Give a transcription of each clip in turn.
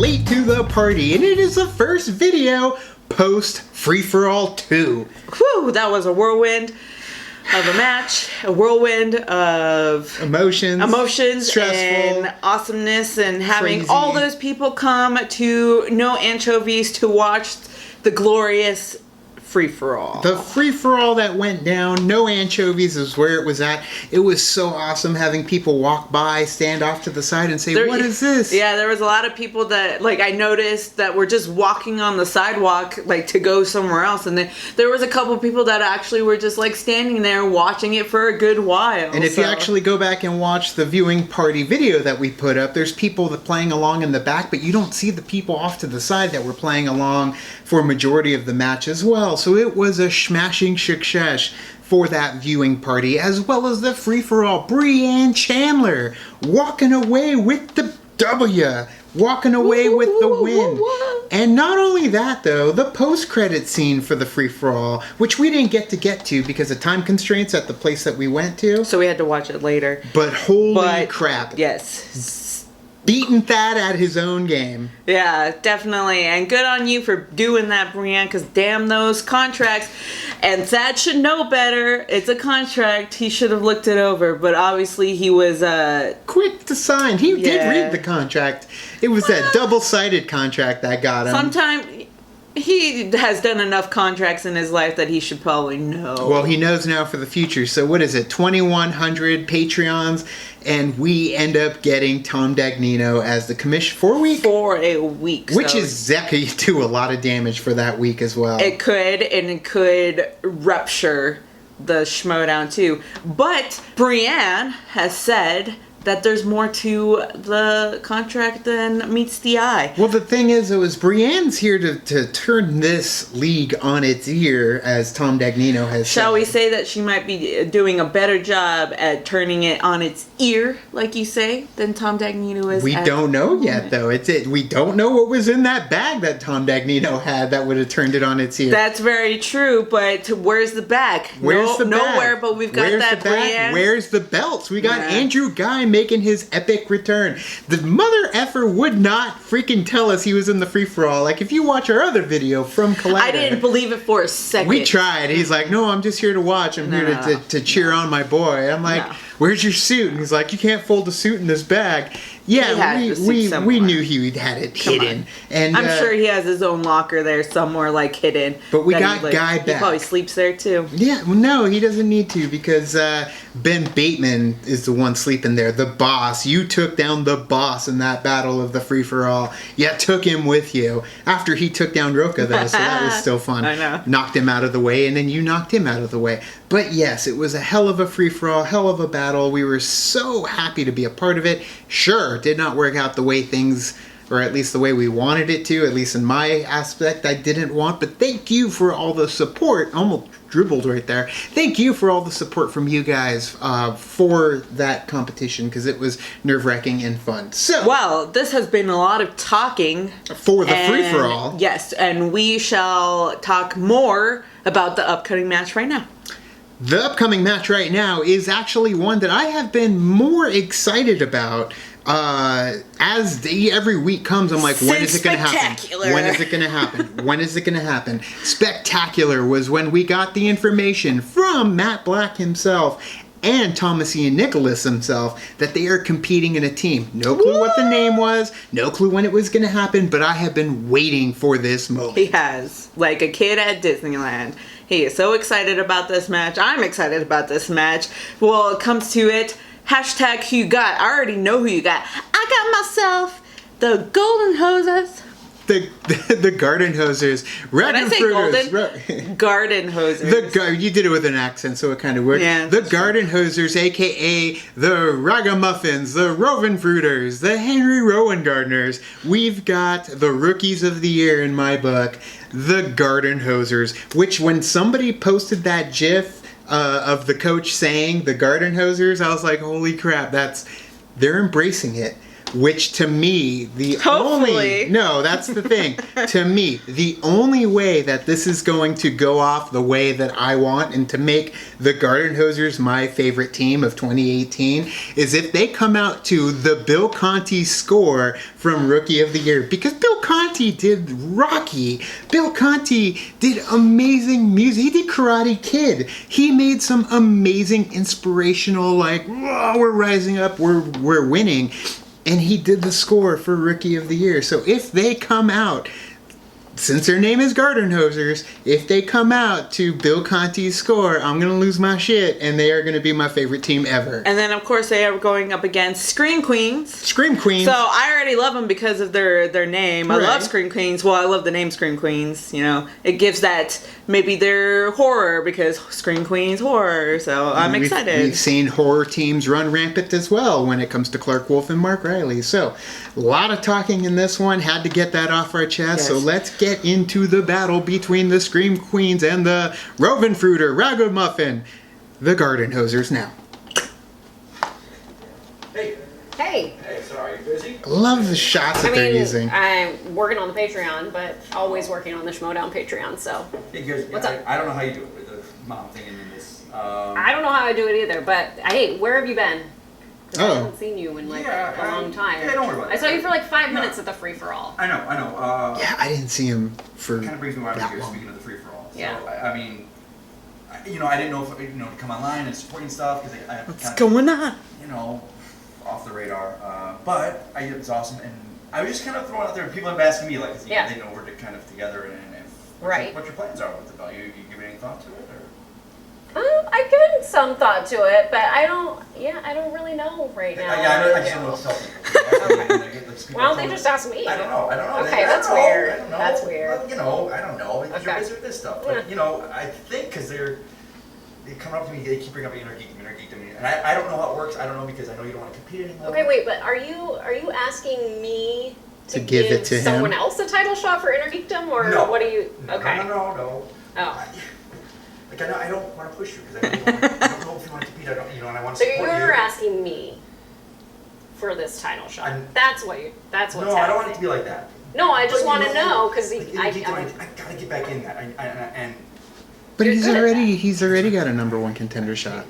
late to the party, and it is the first video post Free For All 2. Whew, that was a whirlwind of a match, a whirlwind of emotions, stressful, and awesomeness, and having crazy. all those people come to No Anchovies to watch the glorious free-for-all. The free-for-all that went down, No Anchovies is where it was at. It was so awesome having people walk by, stand off to the side and say, what is this? Yeah, there was a lot of people that, like, I noticed that were just walking on the sidewalk, like, to go somewhere else. And then there was a couple people that actually were just, like, standing there watching it for a good while. And if you actually go back and watch the viewing party video that we put up, there's people that playing along in the back, but you don't see the people off to the side that were playing along for a majority of the match as well. So it was a smashing success for that viewing party, as well as the free-for-all. Brianne Chandler walking away with the W, walking away with the win. And not only that, though, the post-credit scene for the free-for-all, which we didn't get to because of time constraints at the place that we went to. So we had to watch it later. But holy crap. Yes. Beating Thad at his own game. Yeah, definitely. And good on you for doing that, Brianne, because damn those contracts. And Thad should know better. It's a contract. He should have looked it over. But obviously he was... quick to sign. He did read the contract. It was that double-sided contract that got him. Sometimes... He has done enough contracts in his life that he should probably know. Well, he knows now for the future. So what is it? 2,100 Patreons, and we end up getting Tom Dagnino as the commission for a week. For a week. Which is exactly do a lot of damage for that week as well. It could, and it could rupture the Schmoedown too. But Brianne has said that there's more to the contract than meets the eye. Well, the thing is, it was Brienne's here to turn this league on its ear, as Tom Dagnino has said. Shall we say that she might be doing a better job at turning it on its ear, like you say, than Tom Dagnino is? We don't know yet, though. We don't know what was in that bag that Tom Dagnino had that would have turned it on its ear. That's very true, but where's the bag? Where's the bag? Nowhere, but we've got that Brienne. Where's the belts? We got Andrew Guy making his epic return. The mother effer would not freaking tell us he was in the free-for-all. Like, if you watch our other video from Collider, I didn't believe it for a second. We tried. He's like, no, I'm just here to watch. I'm here to cheer on my boy. I'm like, where's your suit? And he's like, you can't fold a suit in this bag. Yeah, we knew he had it hidden. And I'm sure he has his own locker there somewhere, like, hidden. But we got Guy back. He probably sleeps there, too. Yeah, well, no, he doesn't need to, because Ben Bateman is the one sleeping there. The boss. You took down the boss in that battle of the free-for-all. You took him with you. After he took down Roka, though, so that was still fun. I know. Knocked him out of the way, and then you knocked him out of the way. But yes, it was a hell of a free-for-all, hell of a battle. We were so happy to be a part of it. Sure, did not work out the way things, or at least the way we wanted it to, at least in my aspect I didn't want, but thank you for all the support. Almost dribbled right there. Thank you for all the support from you guys for that competition, because it was nerve-wracking and fun. So, well, this has been a lot of talking for the free-for-all. Yes, and we shall talk more about the upcoming match right now. The upcoming match right now is actually one that I have been more excited about. As every week comes, I'm like, when is it going to happen? When is it going to happen? When is it going to happen? Spectacular was when we got the information from Matt Black himself and Thomas Ian Nicholas himself that they are competing in a team. No clue what the name was, no clue when it was going to happen, but I have been waiting for this moment. He has, like a kid at Disneyland. He is so excited about this match. I'm excited about this match. Well, it comes to it. Hashtag who you got. I already know who you got. I got myself the Gardenhosers. The Gardenhosers. When I say golden, Gardenhosers. You did it with an accent, so it kind of worked. Yeah, the Gardenhosers, a.k.a. the Ragamuffins, the Rowan Fruiters, the Henry Rowan Gardeners. We've got the Rookies of the Year in my book, the Gardenhosers, which when somebody posted that GIF of the coach saying the Gardenhosers, I was like, holy crap, they're embracing it. which to me, Hopefully. no, that's the thing. To me, the only way that this is going to go off the way that I want and to make the Gardenhosers my favorite team of 2018 is if they come out to the Bill Conti score from Rookie of the Year. Because Bill Conti did Rocky. Bill Conti did amazing music. He did Karate Kid. He made some amazing inspirational, like, "Whoa, we're rising up, we're winning." And he did the score for Rookie of the Year. So if they come out, since their name is Gardenhosers, if they come out to Bill Conti's score, I'm going to lose my shit, and they are going to be my favorite team ever. And then, of course, they are going up against Scream Queens. Scream Queens. So I already love them because of their name. I Right. love Scream Queens. Well, I love the name Scream Queens. You know, it gives that maybe they're horror because Scream Queens horror. So I'm excited. We've seen horror teams run rampant as well when it comes to Clark Wolf and Mark Riley. So a lot of talking in this one. Had to get that off our chest. Yes. So let's get into the battle between the Scream Queens and the Rovenfruiter Ragamuffin, the Gardenhosers now. Hey, Hey, so are you busy? I love the shots that I they're mean, using. I'm working on the Patreon, but always working on the Schmoedown Patreon, so. Hey, guys, What's up? I don't know how you do it with the mom thing and then this. I don't know how I do it either, but hey, where have you been? 'Cause I Oh. haven't seen you in like Yeah, a long time. yeah, don't worry about I it. saw you for like 5 No. minutes at the free for all. I know. Yeah, I didn't see him for Kind of brings me why I'm that here, long. speaking of the free for all. So, Yeah. I mean, I didn't know if, to come online and supporting stuff because I What's kind of, going on? off the radar. But it's awesome. And I was just kind of throwing out there, people have been asking me, like, 'cause Yeah. they know we're kind of together and Right. what your plans are with it. You give any thought to it? Or? I've given some thought to it, but I don't really know right now. Yeah, I just don't know what to tell people. Okay. Why don't they just ask me? I don't know. Okay, I that's don't know. weird. I don't know. That's weird. Well, I don't know. Because you're Okay. busy with this stuff. Yeah. But, I think because they come up to me, they keep bringing up Inner Geek. And I don't know how it works. I don't know because I know you don't want to compete anymore. Okay, wait, but are you asking me To give it to him? someone else a title shot for Inner Geekdom, or No. what are you? No, Okay. No. Oh. I don't want to push you because I don't know if you want to compete. And I want to So support you. you're asking me for this title shot. That's what's happening. No, I don't want it to be like that. No, I just But want to know because like, Inner Geekdom, I gotta get back in that. And But You're he's good at already got a #1 contender shot.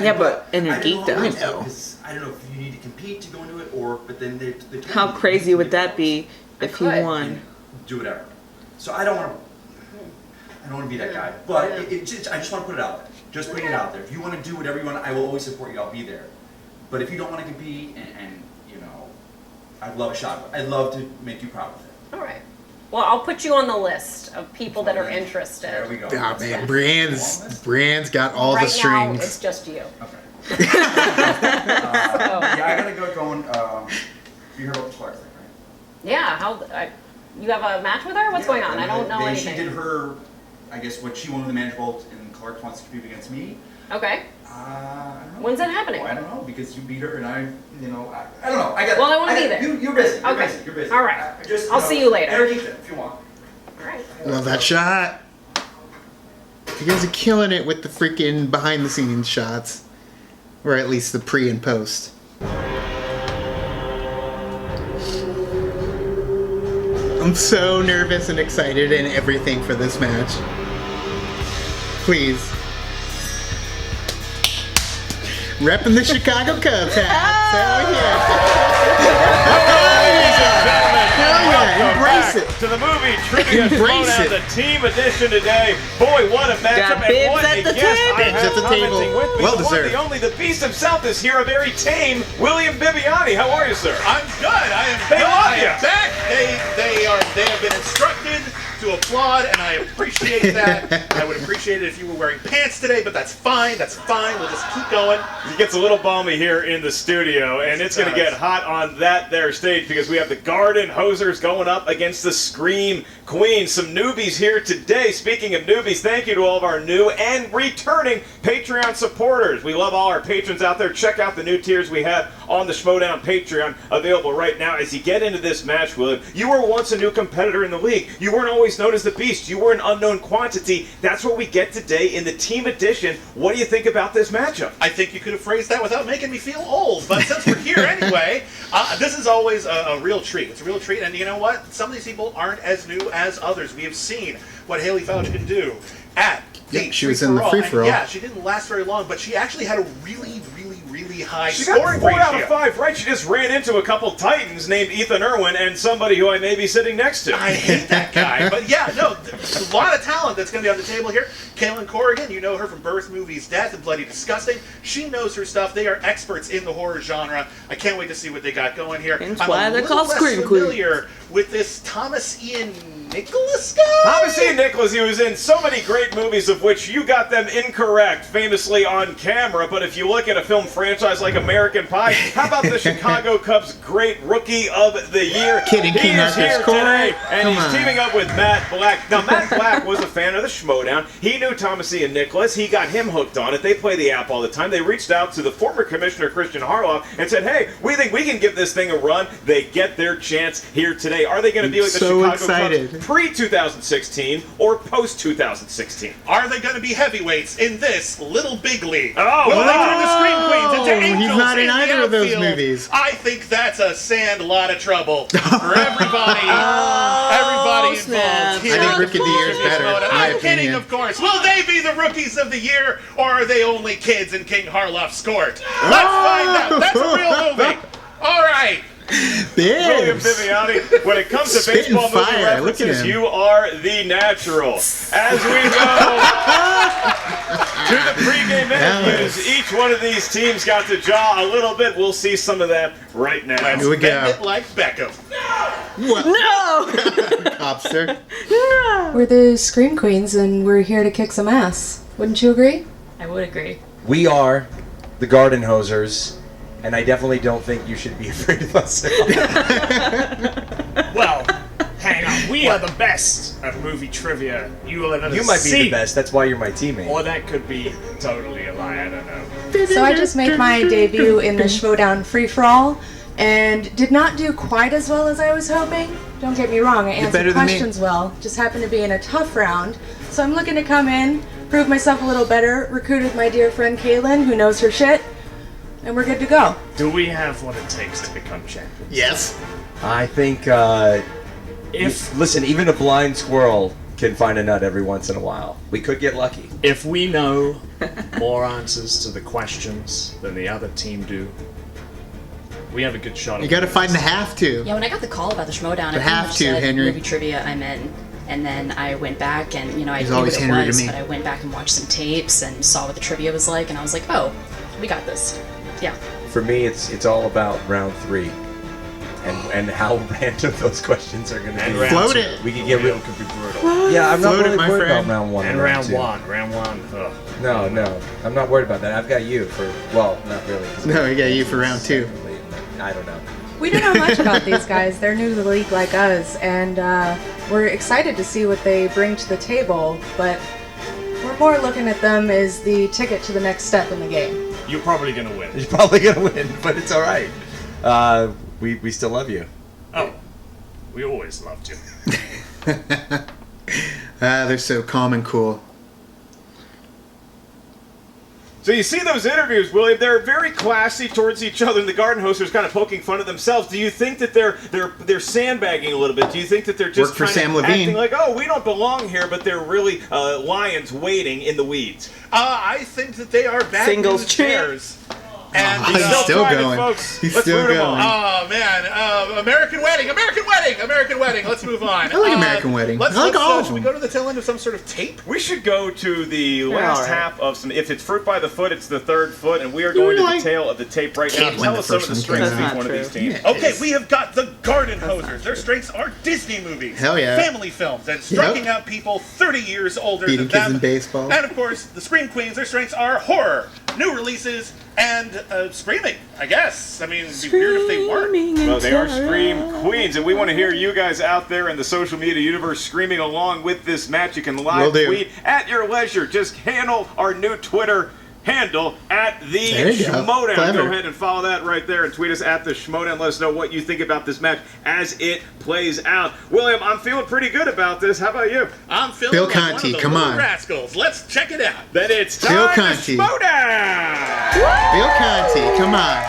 Yeah, but Inner I don't know Geekdom. how it works, I know. because I don't know if you need to compete to go into it, but then they told How me crazy you would can that be if he could. won? do whatever. So I don't want to be that guy. But Yeah. I just want to put it out there. Just putting it out there. If you want to do whatever you want, I will always support you. I'll be there. But if you don't want to compete, and I'd love a shot. I'd love to make you proud of it. All right. Well, I'll put you on the list of people that are interested. There we go. Ah, That's man, fine. Brand's got all right the strings. now, it's just you. Okay. Yeah, I gotta go going. You heard about the Clark thing, right? Yeah. You have a match with her? What's going on? I don't know anything. She did her, I guess, what she won the manager vault, and Clark wants to compete against me. Okay. I don't know. When's that happening? Well, I don't know because you beat her, and I don't know. Well, I wanna be there. You're busy. Okay. You're busy. All right. I'll see you later. Inner Geekdom, if you want. All right. Love that shot. You guys are killing it with the freaking behind the scenes shots. Or at least the pre and post. I'm so nervous and excited and everything for this match. Please. Repping the Chicago Cubs hat. Hell yeah. Embrace it. To the movie Trivia Embrace Schmoedown, it. the team edition today. Boy, what a matchup, bibs and what at a the guest I table. have Bibs at the table. commenting with me. Well the one, deserved. the only, the beast himself is here, a very tame William Bibiani. How are you, sir? I'm good. I am They good. love I am you. back. They have been instructed to applaud, and I appreciate that. I would appreciate it if you were wearing pants today, but that's fine. That's fine. We'll just keep going. It gets a little balmy here in the studio, and it's going to does. get hot on that there stage because we have the Gardenhosers going up against the Scream Queens. Some newbies here today. Speaking of newbies, thank you to all of our new and returning Patreon supporters. We love all our patrons out there. Check out the new tiers we have on the Schmoedown Patreon available right now. As you get into this match, William, you were once a new competitor in the league. You weren't always always known as the Beast. You were an unknown quantity. That's what we get today in the Team Edition. What do you think about this matchup? I think you could have phrased that without making me feel old, but since we're here anyway, this is always a real treat. It's a real treat, and you know what? Some of these people aren't as new as others. We have seen what Haley Fouch can do at the she was in the free-for-all. Yeah, she didn't last very long, but she actually had a really high She scoring got 4 ratio. out of 5, right? She just ran into a couple Titans named Ethan Irwin and somebody who I may be sitting next to. I hate that guy. But yeah, no, there's a lot of talent that's going to be on the table here. Kaylin Corrigan, you know her from Birth, Movies, Death, and Bloody Disgusting. She knows her stuff. They are experts in the horror genre. I can't wait to see what they got going here. Hence I'm why a they're little called less Scream familiar with this Thomas Ian Nicholas guy. Thomas Ian Nicholas, he was in so many great movies of which you got them incorrect, famously on camera, but if you look at a film franchise like American Pie, how about the Chicago Cubs' great Rookie of the Year? Kidding, He King is Arthur's here Court. today, and Come he's on. teaming up with Matt Black. Now, Matt Black was a fan of the Schmoedown. He knew Thomas Ian Nicholas. He got him hooked on it. They play the app all the time. They reached out to the former commissioner, Christian Harloff, and said, hey, we think we can give this thing a run. They get their chance here today. Are they going to be like the So Chicago excited. Cubs pre-2016 or post-2016? Are they going to be heavyweights in this Little Big League? Oh, Will they wow. turn the Scream Queens into Oh, he's angels not in the either of those outfield? movies. I think that's a sand lot of trouble for everybody. Everybody snap. involved here. I think at Rookie of the Year is Future better, Schmoedown. in my I'm kidding, opinion. of course. Will they be the Rookies of the Year, or are they only kids in King Harloff's court? Let's find out. That's a real movie. All right. William Bibbs. Viviani, when it comes to Spitting baseball movie fire. Look at references, him. you are the natural. As we go to the pregame Nice. interviews, each one of these teams got to jaw a little bit. We'll see some of that right now. Let's Here we bend go. it like Beckham. What? No! Copster. We're the Scream Queens and we're here to kick some ass. Wouldn't you agree? I would agree. We are the Gardenhosers, and I definitely don't think you should be afraid of us at all. Well, hang on. We are the best at movie trivia you will have ever You might be seen. the best. That's why you're my teammate. Or that could be totally a lie. I don't know. So I just made my debut in the Schmoedown free-for-all and did not do quite as well as I was hoping. Don't get me wrong, I better answered than me. questions well. Just happened to be in a tough round. So I'm looking to come in, prove myself a little better, recruited my dear friend Kaylin, who knows her shit, and we're good to go. Do we have what it takes to become champions? Yes. I think, If listen, even a blind squirrel can find a nut every once in a while. We could get lucky. if we know more answers to the questions than the other team do, we have a good shot. You got to find the have to. Yeah, when I got the call about the Schmoedown, I The pretty have much to, said Henry. movie trivia I'm in. And then I went back and, I He's knew what always it Henry to was, me. but I went back and watched some tapes and saw what the trivia was like, and I was like, oh, we got this. Yeah. For me, it's all about round 3. And how random those questions are going to And be. round Float two. it. We could get Real real. could be brutal. Yeah, I'm not Float it, really my worried friend. about round 1 And round round 2. one, ugh. No, I'm not worried about that. I've got you for, well, not really. 'cause No, we got you for round 2. I don't know. We don't know much about these guys. They're new to the league like us, and we're excited to see what they bring to the table, but we're more looking at them as the ticket to the next step in the game. You're probably gonna win. He's probably going to win, but it's all right. We still love you. Oh, we always loved you. They're so calm and cool. So you see those interviews, William, they're very classy towards each other, and the Gardenhosers kind of poking fun at themselves. Do you think that they're sandbagging a little bit? Do you think that they're just Work for kind Sam of Levine. acting like, oh, we don't belong here, but they're really lions waiting in the weeds? I think that they are bad Singles news champ. chairs. And He's Still still trying it, going. folks. He's Let's still root 'em going. on. Oh man, American Wedding. Let's move on. I like American Wedding. Let's, I like all of should we them. go to the tail end of some sort of tape? We should go to the last all right. half of some. If it's fruit by the foot, it's the third foot, and we are going to like- the tail of the tape right now. Can't win Tell the us some of first the one, strengths of can each I? one of these Not teams. true. Okay, we have got the Gardenhosers. Their strengths are Disney movies, Hell yeah. family films, and striking out people 30 years older Beating than kids them. in baseball. And of course, the Scream Queens. Their strengths are horror, new releases, and screaming. I guess. I mean, it'd be weird if they weren't. Well, they are Scream Queens, and we want to hear you guys out there in the social media universe screaming along with this match. You can Will live do. tweet at your leisure. Just handle our new Twitter handle at the There you go. Schmoedown. Clever. Go ahead and follow that right there and tweet us at the Schmoedown. Let us know what you think about this match as it plays out. William, I'm feeling pretty good about this. How about you? I'm feeling Bill like one of Conti, the come little on. rascals. Let's check it out. Then it's Bill time to Conti. Schmoedown! Bill Conti, come on.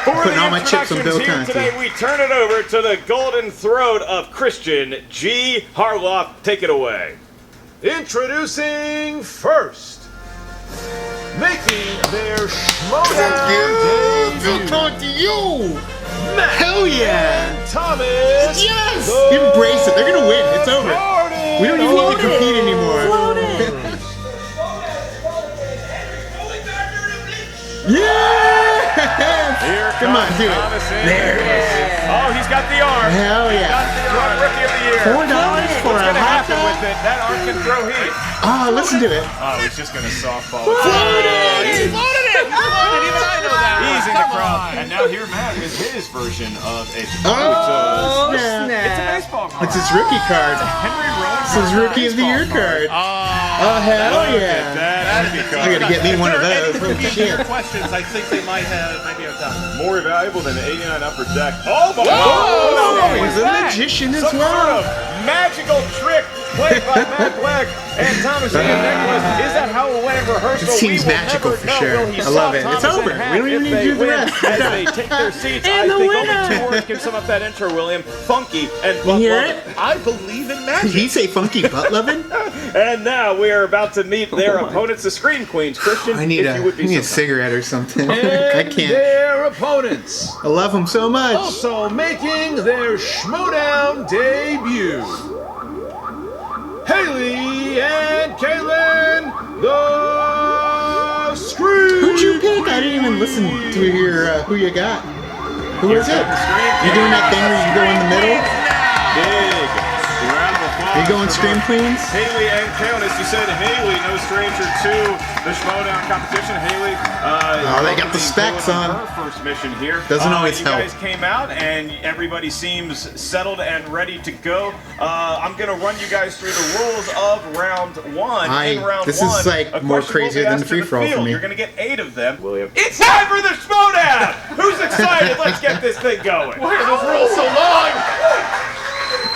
For Putting the all my chips on Bill introductions here Conti. today, we turn it over to the golden throat of Christian G. Harloff. Take it away. Introducing first, making their Schmoedown debut, Conti, you! Matt Hell yeah! and Thomas. Yes! the Embrace it. They're gonna win. It's over. Garden We don't even need to compete anymore. Yeah! Here Come on, comes do it. Thomas in. There it is. Oh, he's got the arm. Hell He's yeah. got the arm. Rookie of the year. $4 for What's a going to hot happen dog? with it? That arm can throw heat. Oh, listen to it. Oh, he's just going to softball. He floated it! He floated it! Even I know that. Easy in the Come crowd. on. And now here Matt is his version of a Oh, snap. It's a baseball card. It's his rookie card. Henry Rose. It's his rookie of the year card. Oh, hell yeah. That'd be I gotta get me one of those. If Holy there are shit. any questions, I think they might have done. More valuable than the 89 upper deck. Oh, my Oh, God. he's a magician as Some well. sort of magical trick played by Matt Black and Thomas Ian Nicholas. Is that how it went in rehearsal? It seems We will magical never for know. sure. Will he I love saw it. It's Thomas over. in half We don't even if need to they do the win rest. As they take their seats, I And the think winner. only 2 words can sum up that intro, William. Funky and You hear butt-loving. it? I believe in Did magic. he say funky butt lovin'? And now we are about to meet their opponents, the Scream Queens. Christian, I need if a, you would be I need a so kind. cigarette or something. I And can't. their opponents, I love him so much. also making their Schmoedown debut, Haley and Kaylin, the Scream. Who'd you pick? I didn't even listen to your who you got. Who is it? You doing that thing where you go in the middle? Big round of applause. Are you going for Scream both Queens? Haley and Kaylin, as you said, Haley, no stranger to the Schmoedown competition. Haley, they got the specs Kaylin on. Her first mission here. Doesn't always you help. guys came out and everybody seems settled and ready to go. I'm gonna run you guys through the rules of round one. In round this one, is like a more question will be crazier than asked the to free-for-all for field. me. You're gonna get 8 of them. William, it's time for the Schmoedown. Who's excited? Let's get this thing going. Why are those rules so long?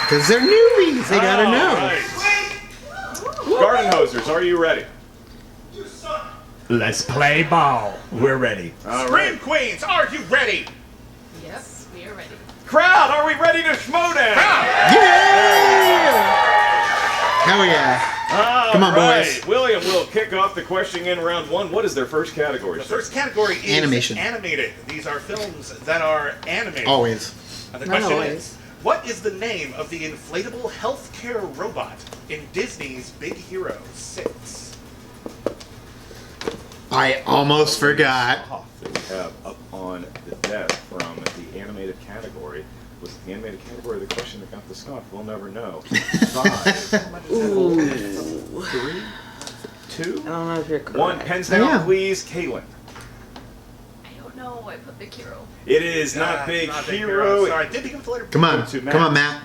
Because they're newbies. They gotta All know. right. Gardenhosers, are you ready? Let's play ball. We're ready. All Scream right. Queens, are you ready? Yes, we are ready. Crowd, are we ready to Schmoedown? Yeah! Hell yeah. All Come on, right. boys. William will kick off the questioning in round one. What is their first category? The sir? first category is Animation. animated. These are films that are animated. Always. And the Not question always. is, what is the name of the inflatable healthcare robot in Disney's Big Hero 6? I almost forgot. That we have up on the desk from the animated category. Was it the animated category or the question that got the snuff? We'll never know. 5, 3, 2, I don't know if you're correct. 1. Pens down, Yeah. please. Kaylin. I don't know. I put Big Hero. It is not Big Hero. Sorry, I did think of it later. Come on. To Matt. Come on, Matt.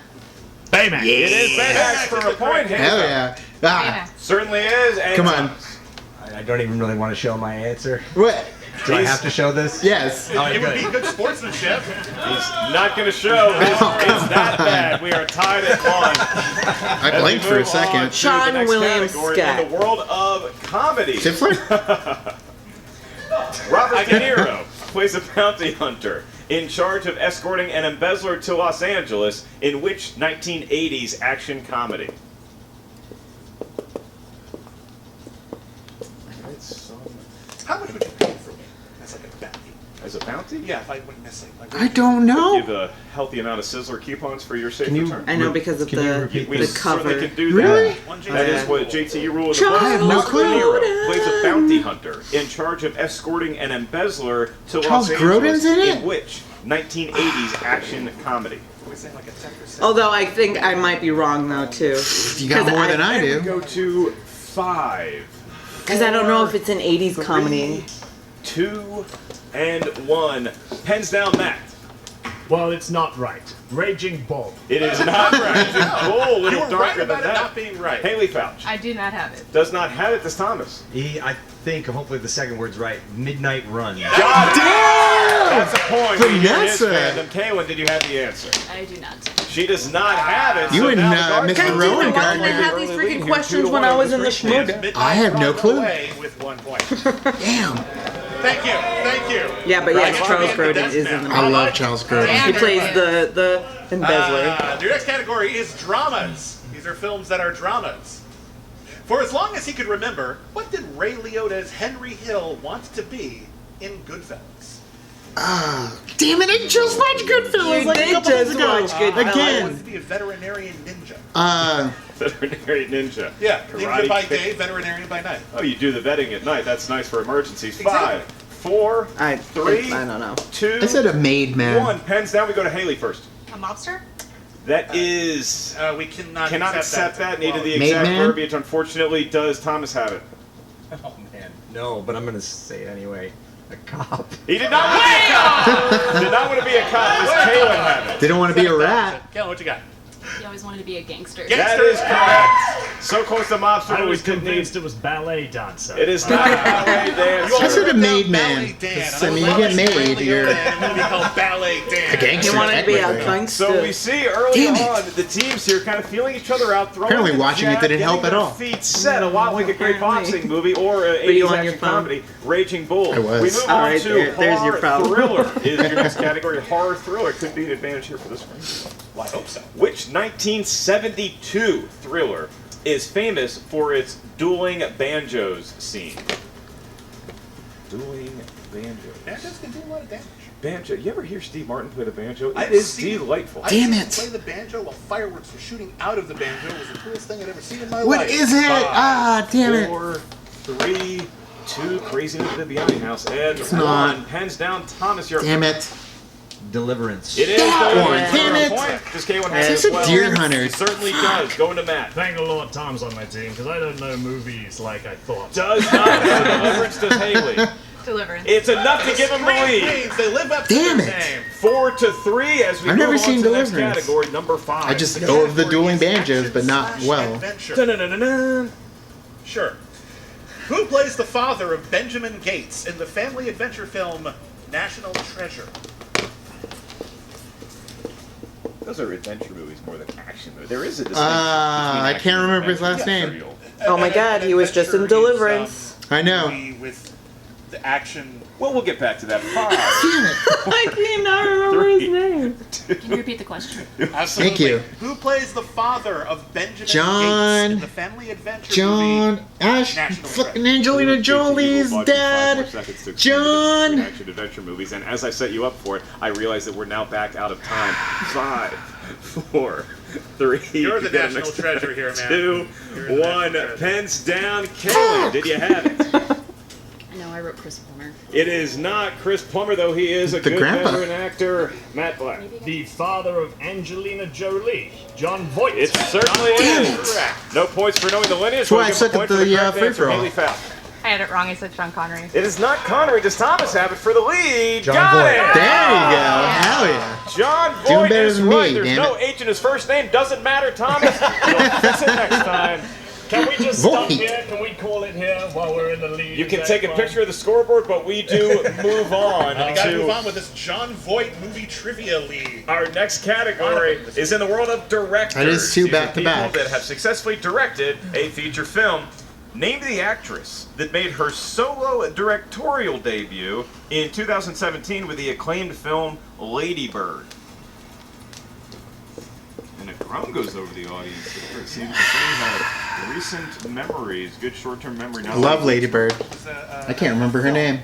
Baymax. It is Baymax for a point. Hands Hell up. yeah. Ah, Certainly is. And come on. I don't even really want to show my answer. What? Do I have to show this? Yes. Oh, It would be good. good sportsmanship. He's not going to show. It's that bad. We are tied at 1. I blinked for a second. Sean William Scott. In the world of comedy. Tiffler? Robert De Niro plays a bounty hunter in charge of escorting an embezzler to Los Angeles in which 1980s action comedy? How much would you pay for me as like a bounty? As a bounty? Yeah, if I went missing. Like, I don't know. Give a healthy amount of Sizzler coupons for your safe Can you- return. I know because of Can you the repeat We the certainly cover. can do Really? that. That is what JT rule in the Charles book. I have no Robert clue. De Niro plays a bounty hunter in charge of escorting an embezzler to Charles Los Grodin's Angeles in it? which 1980s action comedy? we're saying like a 10%. Although I think I might be wrong though too. You got 'Cause more than I And we do. go to 5. Because I don't know if it's an 80s comedy. 2 and 1. Pens down, Matt. Well, it's not right. Raging Bob. It is not Raging Bull. A You little were darker right than about it that. not being right. Haley Fouch I do not have it. does not have it. This Thomas. I think, hopefully the second word's right, Midnight Run. Got it. That's a point. We hear his Vanessa. fandom. Kaylin, did you have the answer? I do not. She does not have it. You so and, now the Garden Mr. Hosers Rowan are got running it. I had early these lead freaking here, questions 2-1 when I was over in the Chris James. Schmoedown. Midnight I have no Run clue. away with 1 point. Damn. Thank you. Yeah, but yes, Right. Charles Right. Grodin is in the I movie. love Charles Grodin. He plays the embezzler. Your next category is dramas. These are films that are dramas. For as long as he could remember, what did Ray Liotta's Henry Hill want to be in Goodfellas? Damn it! I just watched Goodfellas You like a did couple just days ago. watch Goodfellas. He wanted Again. to be a veterinarian ninja. Veterinary ninja. Yeah, Karate ninja by kick. day, veterinarian by night. Oh, you do the vetting at night. That's nice for emergencies. Exactly. 5, 4, I 3, don't know. 2, I said a maid man. 1. Pens down. We go to Haley first. A mobster? That is We cannot accept that. Needed the Maid exact man? verbiage. Unfortunately, does Thomas have it? Oh man, no, but I'm gonna say it anyway. A cop. He did not want to be a cop. Did not want to be a cop. Does Kaylin have it? Didn't want to be a rat. Kel, what you got? He always wanted to be a gangster. That is correct. So close to mobster. I but we was couldn't convinced it was ballet dancer. It is not ballet dance. I said a Down maid Ballet man. Dan. I mean, you get made. You're in a movie called Ballet Dan. a gangster. He wanted to be a technically. gangster. So we see early Damn it. on the teams here kind of feeling each other out, throwing Apparently the watching it jab, didn't getting help at their all. Feet set a lot like a great Apparently. boxing movie or an Were you 80s on your action phone? comedy, Raging Bull. I was. We move All on right, to there's your horror problem. thriller is your next category. Horror thriller could be an advantage here for this one. Well, I hope so. Which 1972 thriller is famous for its dueling banjos scene? Dueling banjos. Banjos can do a lot of damage. Banjo. You ever hear Steve Martin play the banjo? It I've is seen- delightful. I've Damn seen it. Play the banjo while fireworks were shooting out of the banjo. It was the coolest thing I'd ever seen in my What life. is it? Ah, damn it. 4, 3, 2, crazy into the Biani house, and not. 1. Pens down, Thomas. You're Damn it. Deliverance. It is That the one. Damn it. Does K1 have It's it a as well? deer hunter. It certainly does. Going to Matt. Thank the Lord Tom's on my team, because I don't know movies like I thought. Does not know Deliverance, does Haley. Deliverance. It's enough to give him the lead. Queens, they live up to Damn their it. name. 4-3 as we I've move never on seen to the next Deliverance. category, number 5. I just know of the dueling banjos, but not well. Adventure. Dun-dun-dun-dun-dun. Sure. Who plays the father of Benjamin Gates in the family adventure film National Treasure? Those are adventure movies more than action movies. There is a distinction. I can't remember his last name. Oh my God, he was just in Deliverance. I know. Movie with the action. Well, we'll get back to that. 5. I cannot remember his name. Can you repeat the question? Absolutely. Thank you. Who plays the father of Benjamin John- Gates in the family adventure John, movie Ash, National fucking Treasure? Angelina Jolie's dad. John. Action adventure movies, and as I set you up for it, I realize that we're now back out of time. 5, 4, 3. You're the you got national next- treasure here, man. 2, You're the national 1. treasure. Pens down. Kaylin, did you have it? No, I wrote Chris Plummer. It is not Chris Plummer, though he is a The good grandpa. veteran actor. Matt Black. The father of Angelina Jolie, John Voight. It certainly is. No points for knowing the lineage. That's why We'll I give suck a point at for the, correct free answer, for all. Haley Fowl. I had it wrong. I said Sean Connery. It is not Connery. Does Thomas have it for the lead? John Got Voight. it. There you go. Hell yeah. John Doing Voight better is than me, right. There's damn no it. H in his first name. Doesn't matter, Thomas. You'll fix it next time. Can we just stop Voight. here? Can we call it here while we're in the lead? You Is can that take a fine? picture of the scoreboard, but we do move on We gotta move to on with this John Voight movie trivia league. our next category. Is in the world of directors. That is two These are back-to-back. people that have successfully directed a feature film. Name the actress that made her solo directorial debut in 2017 with the acclaimed film Lady Bird. And a crowd goes over the audience. It seems that they have recent memories, good short-term memory. Now Love Lady Bird. It's a, I can't remember her name.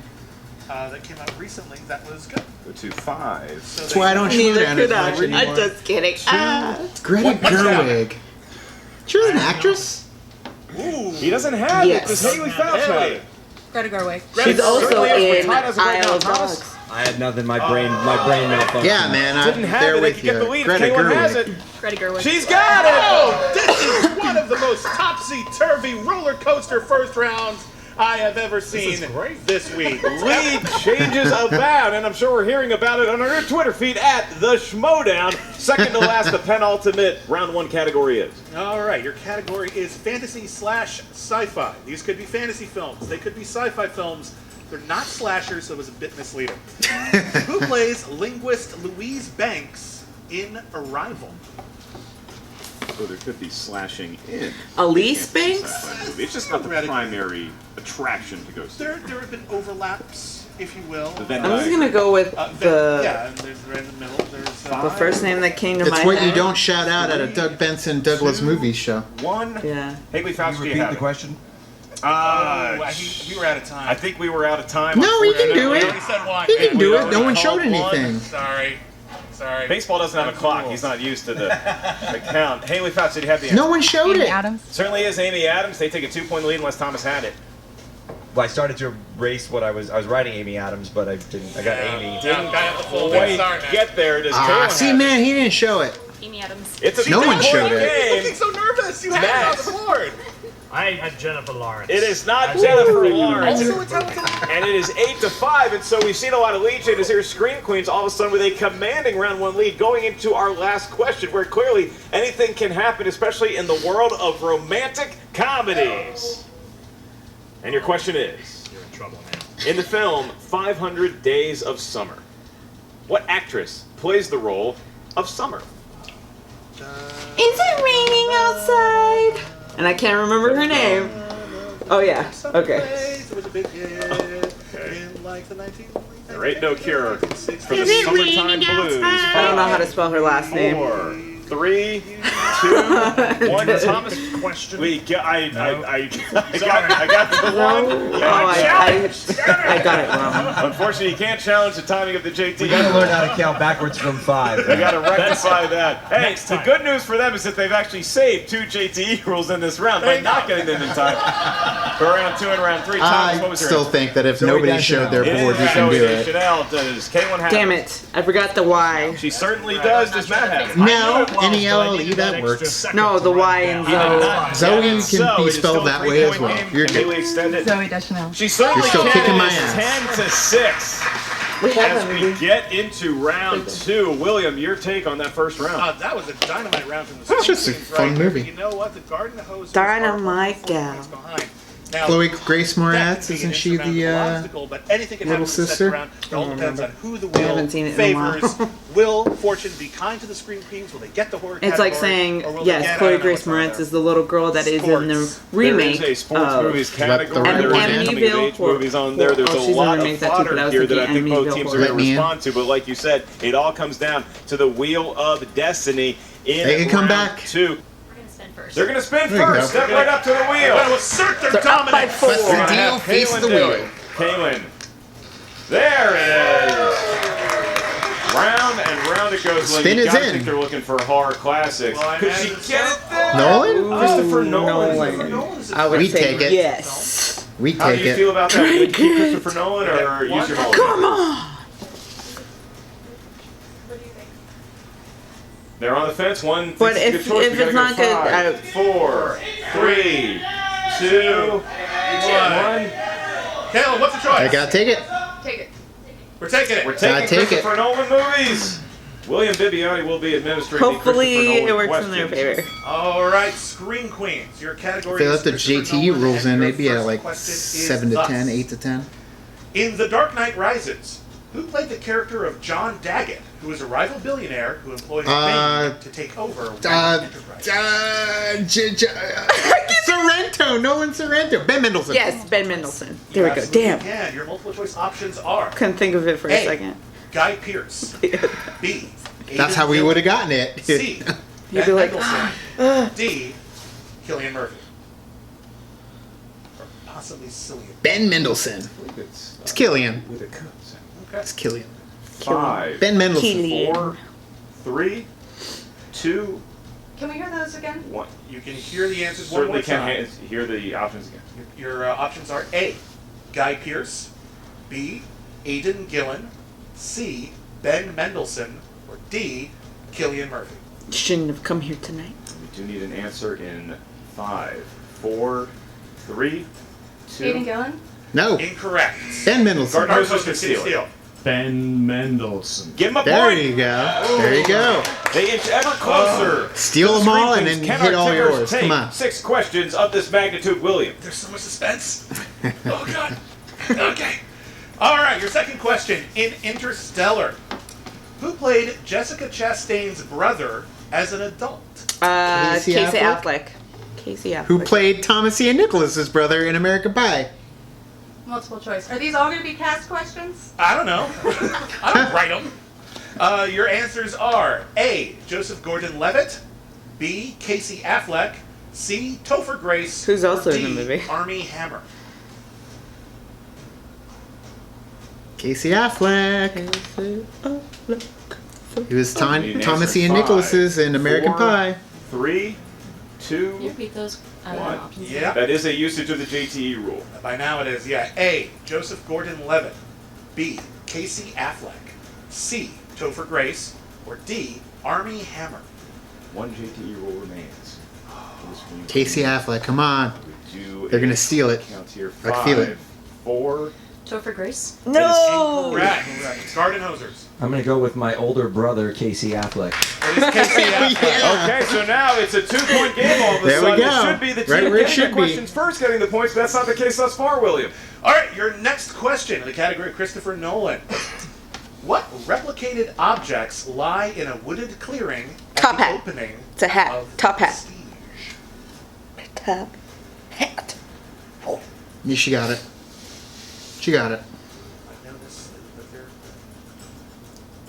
that came out recently. That was good. Go to 5. So That's why I don't Neither Schmoedown could as I. much I'm anymore. just kidding. Ah. Greta Gerwig. She was an actress? Ooh. He doesn't have Yes. it. Does Haley Fouch have it? Greta Gerwig. She's also certainly is, in but Todd has it right now, Isle of Thomas. Dogs. I had nothing. My brain malfunctioned. Yeah, man. I'm Didn't have there it. They with could you. get the lead. Greta If K1 has Gerwig. it. Greta Gerwig. She's got it. Oh, this is one of the most topsy-turvy roller coaster first rounds I have ever seen this week. Lead changes about, and I'm sure we're hearing about it on our Twitter feed at the Schmoedown. Second to last, the penultimate round 1 category is. All right, your category is fantasy / sci-fi. These could be fantasy films. They could be sci-fi films. They're not slashers, so it was a bit misleading. Who plays linguist Louise Banks in Arrival? So there could be slashing in. Elise Banks? Sci-fi movie. It's just not the primary attraction to go see. There have been overlaps, if you will. The Venn I'm just diagram. gonna go with Yeah, and there's right in the middle. There's the first name that came to my It's what head. you don't shout out at a Doug Benson Douglas movie show. 1. Yeah. Haley Fouch, do you Repeat have the it? question. I think we were out of time. I think we were out of time. No, he can do We it. already said one. He can do We it. No already one showed called one. anything. Sorry. Baseball doesn't have a clock. He's not used to the count. Haley Fouch, did you have the answer? No one showed Amy it. Adams. Certainly is Amy Adams. They take a 2-point lead unless Thomas had it. Well, I started to erase what I was writing Amy Adams, but I didn't. I got Amy. Didn't got the full Wait, Sorry, man. get there. Does Ah, Taylor see, have it? man, he didn't show it. Amy Adams. It's a No one 2-point showed it. You're game. looking so nervous. You have it on the board. I had Jennifer Lawrence. It is not Jennifer Lawrence. Also a talented And it is 8-5, and so we've seen a lot of lead changes here. Screen Queens all of a sudden with a commanding round 1 lead going into our last question, where clearly anything can happen, especially in the world of romantic comedies. And your question is, You're in trouble now. in the film 500 Days of Summer, what actress plays the role of Summer? Is it raining outside? And I can't remember her name. Oh yeah. Okay. It was a big hit in like the 1940s. There ain't no cure for the Is it summertime raining blues. I don't know how to spell her last name. 4, 3, 2, 1. Thomas, Question. I got the No? one. Oh, I got it wrong. Unfortunately, you can't challenge the timing of the JT. We gotta learn how to count backwards from 5. We got to rectify that. Hey, Next the time. good news for them is that they've actually saved 2 JTE rules in this round by not getting them in time for round 2 and round 3. Thomas, I what was your still answer? think that if Zoe nobody Deschanel. showed their It board, is you can Zoe do it. Deschanel. Does Kayla have Damn it? it. I forgot the Y. She certainly does. Does Matt have it? No, Well, N-E-L-L-E, but I that needed works. extra second No, to the write Y it and down. Zoe can So, be it is still spelled a that way as 3-point well. game. You're Can good. we extend it? Zoe Deschanel. She certainly You're still can. kicking It my is ass. 10-6. We As haven't. we get into round 2, William, your take on that first round. That was a dynamite round from the That's just a Screen Queens fun right there. movie. You know what? The Gardenhosers Dynamite are 4 gal. points behind. Now, Chloe Grace that Moretz, could be isn't an she the insurmountable obstacle, but anything can little happen in the sister? second round. It all depends on who the I haven't will seen it in a while. favors. Will fortune be kind to the Screen Queens? Will they get the horror It's like category, saying, or will they yes, get- I Chloe don't know Grace what's on Moretz there. is the little girl that is in the Sports. remake There is a sports of movies Let the category. right There is one some in. coming of age movies on there. There's Oh, a she's in lot the of remake that too, but fodder I was here that I thinking think both Amityville teams are Horror. going to Let me in. respond to. But like you said, it all comes down to the Wheel of Destiny in They can come round back. 2. We're gonna spin first. They're going to spin There you first. go. Step right up to the They're wheel. going to assert their They're up by dominance. 4. What's the We're gonna deal? have Face Kaylin the do wheel. it. Kaylin. There it is. Round and round it goes. Spin you is gotta in. think they're looking for horror classics. Well, I Could she imagine get so. it there? Nolan? Christopher Nolan. I would We say take it. yes. We How do take you it. feel about that? Would you keep Christopher Nolan or use your mulligan? Come on. They're on the fence. One. But thinks if- it's a good choice. if We gotta it's not go good, 5, 4, 3, 2, 1. Caleb, what's the choice? I gotta take it. Take it. We're taking it. We're taking Gotta take it. Christopher Nolan movies. William Bibbiani will be administrating the Hopefully Christopher it Nolan works in their questions. favor. All right, Screen Queens. Your category If they is let the Christopher JTE Nolan, rules and in, your they'd be at first like question is 7 to thus. 10, 8 to 10. In The Dark Knight Rises, who played the character of John Daggett, who is a rival billionaire who employs Bane to take over Wayne Enterprise? Sorrento, Nolan Sorrento. Ben Mendelsohn. Yes, Ben Mendelsohn. There we go. Absolutely Damn. can. Your multiple choice options are Couldn't think of it for a A. second. Guy Pearce, B. That's how we would have gotten it. C. You'd Ben be like, Mendelsohn, D. Cillian Murphy. Or possibly Cillian. Ben Mendelsohn. It's Killian. With a cut. Okay. It's Killian. 5, Ben Mendelsohn. Killian. 4, 3, 2, Can we hear those again? 1. You can hear the answers one more Certainly time. can hear the options again. Your options are A. Guy Pearce, B. Aidan Gillen, C. Ben Mendelsohn, or D. Cillian Murphy. Shouldn't have come here tonight. We do need an answer in 5, 4, 3, Aiden Gillen? No. Incorrect. Ben Mendelsohn. Gardenhosers can steal it. Ben Mendelsohn. Give him a There point. you go. There you go. They inch ever closer. Steal to them the all Scream and Queens. then Can hit our all tickers yours. take Come on. 6 questions of this magnitude, William? There's so much suspense. Oh, God. Okay. All right, your second question. In Interstellar, who played Jessica Chastain's brother as an adult? Casey Casey Affleck? Affleck. Casey Affleck. Who played Thomas Ian Nicholas's brother in American Pie? Multiple choice. Are these all going to be cast questions? I don't know. I don't write them. Your answers are A, Joseph Gordon-Levitt, B, Casey Affleck, C, Topher Grace, Who's also or in D, the movie. Armie Hammer. Casey Affleck. He was Need an Thomas answer. Ian 5, Nicholas's in American 4, Pie. 3, 2, Can you repeat those One. options? Yeah. That is a usage of the JTE rule. By now it is, yeah. A, Joseph Gordon-Levitt, B, Casey Affleck, C, Topher Grace, or D, Armie Hammer. One JTE rule remains. Casey Affleck, come on. Do They're a gonna steal it. count here. I can feel it. 5, 4. Topher Grace? No! Correct. Gardenhosers. I'm gonna go with my older brother, Casey Affleck. It is Casey Affleck. Yeah. Okay, so now it's a 2-point game all of a There we sudden. go. It should be the Right team where it getting should the be. questions first getting the points, but that's not the case thus far, William. All right, your next question in the category Christopher Nolan. What replicated objects lie in a wooded clearing at Top the hat. opening It's a hat. of Top hat. Prestige? Top hat. Yeah, she got it. She got it. I know this, but they're-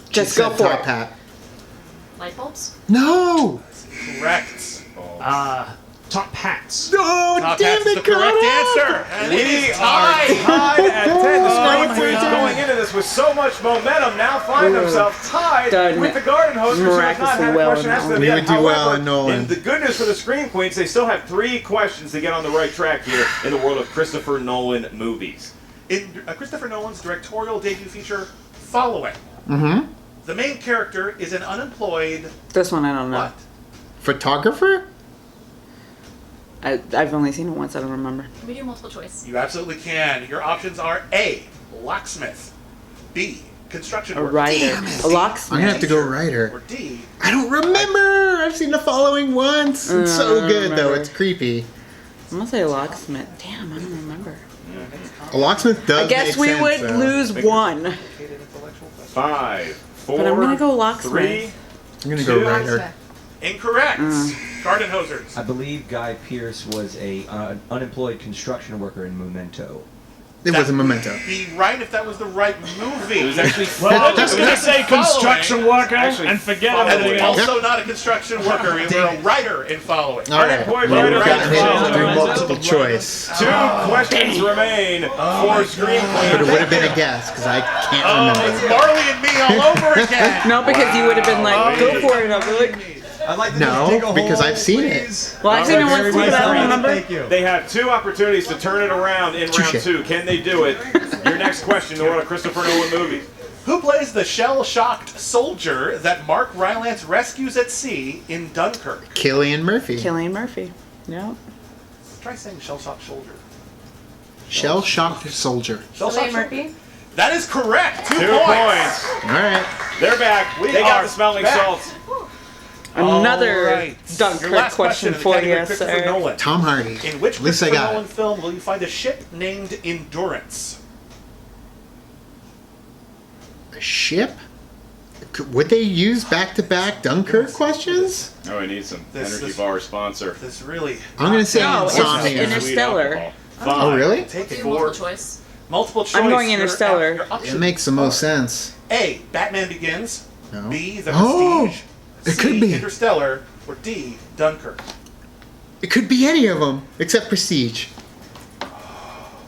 Just She go said for top it. hat. Light bulbs? No! Correct. Top hats. No, Top damn hat's it, the correct Connor! answer. And it We is are tied. tied at 10. The Oh Scream my Queens God. going into this with so much momentum now find themselves tied Done with the Gardenhosers who have not had a miraculously well question asked of them We yet. would do well However, in Nolan. the good news for the Scream Queens, they still have 3 questions to get on the right track here in the world of Christopher Nolan movies. In Christopher Nolan's directorial debut feature, Following, Mm-hmm. the main character is an unemployed This one I don't know. what? Photographer? I've only seen it once. I don't remember. Can we do multiple choice? You absolutely can. Your options are A, locksmith, B, construction A worker, writer. Damn it. A locksmith. I'm gonna have to go or writer. D, I don't remember! I've seen The Following once. It's so I don't good, though. remember. It's creepy. I'm gonna say locksmith. Damn, I don't remember. A locksmith does I guess make we sense, would though. lose one. 5, 4, But I'm gonna go locksmith. 3. I'm gonna go Two. writer. incorrect. Gardenhosers. I believe Guy Pearce was a unemployed construction worker in Memento. It was a memento. Be right if that was the right movie. It was actually Well, we're just It gonna was say Following. construction worker Actually, and forget Following. everything And else. also not a construction worker. We were a writer in Following. All right. Unemployed Well, writer we've gotten and hit following. through multiple choice. 2 questions remain for Scream But it Queens. would have been a guess, because I can't It's remember. Marley and me all over again. No, because you would have been like, go for it. I'd be like, I'd like to No, dig a because hole, I've seen it. please. well, I've seen it once too, but I don't Thank remember. you. They have 2 opportunities to turn it around in round Touche. 2. Can they do it? Your next question, the world of Christopher Nolan movies. Who plays the shell-shocked soldier that Mark Rylance rescues at sea in Dunkirk? Cillian Murphy. Cillian Murphy. Yep. Try saying shell-shocked soldier. Shell-shocked soldier. Shell-shocked Cillian soldier. Murphy? That is correct. 2 2 points. points. All right. They're back. We They got are the smelling back. salts. Another All right. Your Dunkirk last question in the for category you, Christopher sir. Nolan. Tom Hardy. In which At least I Christopher got Nolan it. film will you find a ship named Endurance? A ship? Would they use back-to-back Dunkirk questions? Oh, I need some This- energy this- bar sponsor. This really I'm gonna say No, it's Insomnia. Interstellar. Oh, really? take Do it. multiple choice. Multiple choice. I'm going Your- Interstellar. your It options makes the most are sense. A. Batman Begins. No. B. The Oh, Prestige. it C, could be. Interstellar. Or D. Dunkirk. It could be any of them except Prestige.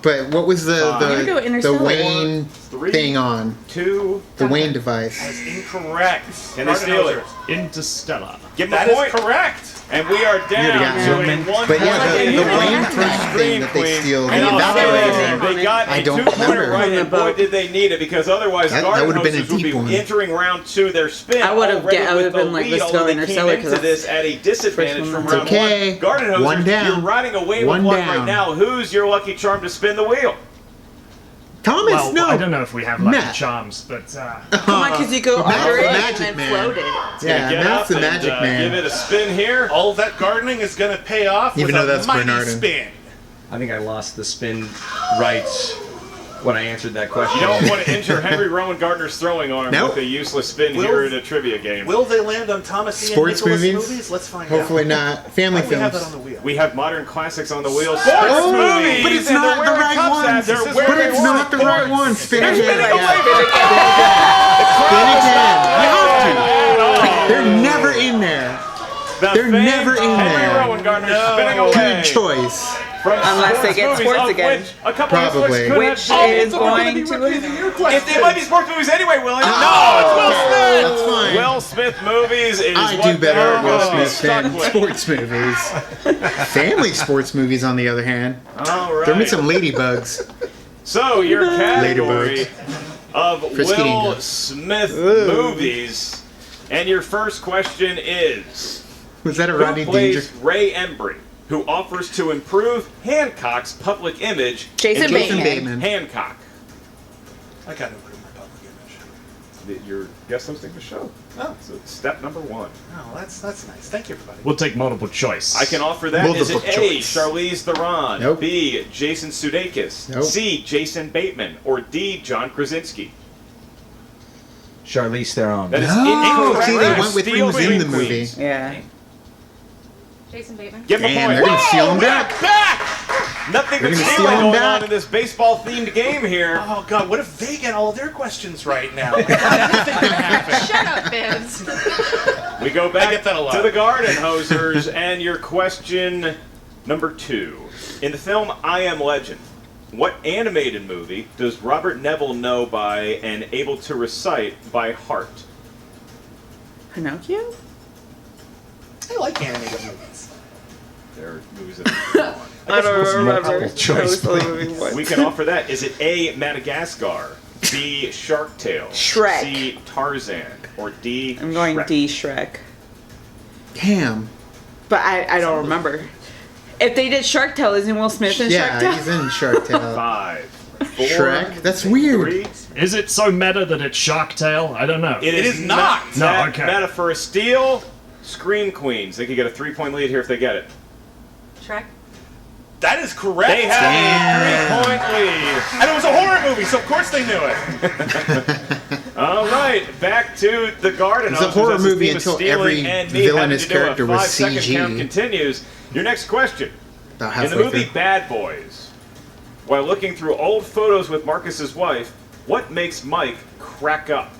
But what was I'm gonna go the Interstellar. Wayne 3, thing on? 2. The Wayne device. That is incorrect. Can they steal it? Gardenhosers. Interstellar. Give them That a is point. correct. And we are down got to a Roman. one But yeah, point the lead lane for track Scream thing that they Queen. steal, And the I'll say evaporator. this, they got I a don't 2-pointer remember. right, and boy, did they need it, because otherwise That Garden would've been a Hosers would be deep one. entering round 2 their spin. I would've already I with would've the been like, lead, let's go although they Interstellar, came into 'cause this at a disadvantage from It's round okay. 1. Garden Hosers, One down. you're riding a wave One of luck down. right now. Who's your lucky charm to spin the wheel? Thomas, Well, no. I don't know if we have lucky Matt. charms, but Come on, because you go Matt's under the it magic and then man. float it. Yeah, Get that's up the and, magic Give man. it a spin here. All that gardening is going to pay off Even with though a that's mighty Bernardin. spin. I think I lost the spin rights when I answered that question. You don't want to injure Henry Rowan Gardner's throwing arm Nope. with a useless spin Will- here in a trivia game. Will they land on Thomas Ian Sports Nicholas movies? Let's find Hopefully out. not. Family Why do we have films. that on the wheel? We have modern classics on the wheel. Sports Oh, movies! but it's and not they're the wearing right cups one. hats. This is But where it's they not want the right sports. one. Spin They're again. spinning Yeah. away from the Spin again. You have to. Oh. They're never in there. The They're famed never in Henry there. Rowan Gardner spinning away. Good choice. From Unless they get movies, sports of again. which a couple Probably. of could Which have is so we're gonna going be to Rookie of the Year If questions. they might be sports movies anyway, Willie. That's fine. Will Smith movies is I what do better at they're Will Smith stuck than with. sports movies. Family sports movies, on the other hand. All right. Throw me some ladybugs. So your category of Frisky Will dingo. Smith movies, and your first question is: Was that a Who Rodney plays Danger? Ray Embry, who offers to improve Hancock's public image? Jason in Bateman. Bateman. Hancock. I got to improve my public image. Your guest hosting the show. Oh. So step number 1. Oh, that's nice. Thank you, everybody. we'll take multiple choice. I can offer that. Is it Multiple A, choice. Charlize Theron, Nope. B, Jason Sudeikis, Nope. C, Jason Bateman, or D, John Krasinski? Charlize Theron. That is No, incorrect. see, they went with who Steel was in the Queen movie. Queens. Yeah. Jason Bateman. Give him a Damn, point. they're gonna steal him Whoa, back. back! Nothing They're but gonna steal stealing him going back. on in this baseball-themed game here. Oh God! What if they get all their questions right now? Anything can happen. Shut up, Bibbs. We go back get that a lot. to the Gardenhosers, and your question number 2. In the film I Am Legend, what animated movie does Robert Neville know by and able to recite by heart? Pinocchio? I like animated movies. There are movies that are I don't remember. multiple choice, Choice, We can offer that. Is it A, Madagascar, B, Shark Tale, Shrek. C, Tarzan, or D, I'm going Shrek? D, Shrek. Damn. But I don't remember. If they did Shark Tale, isn't Will Smith in Shark Yeah, Tale? he's in Shark Tale. 5, 4, Shrek? That's weird. 3. Is it so meta that it's Shark Tale? I don't know. It is not. No, okay. Meta for a steal. Scream Queens. They could get a 3-point lead here if they get it. Shrek. That is correct. They have a 3-point lead. And it was a horror movie, so of course they knew it. All right, back to the Garden. It's a horror movie until every villainous character was 5-second CG. count continues. Your next question. About In the halfway movie through. Bad Boys, while looking through old photos with Marcus's wife, what makes Mike crack up?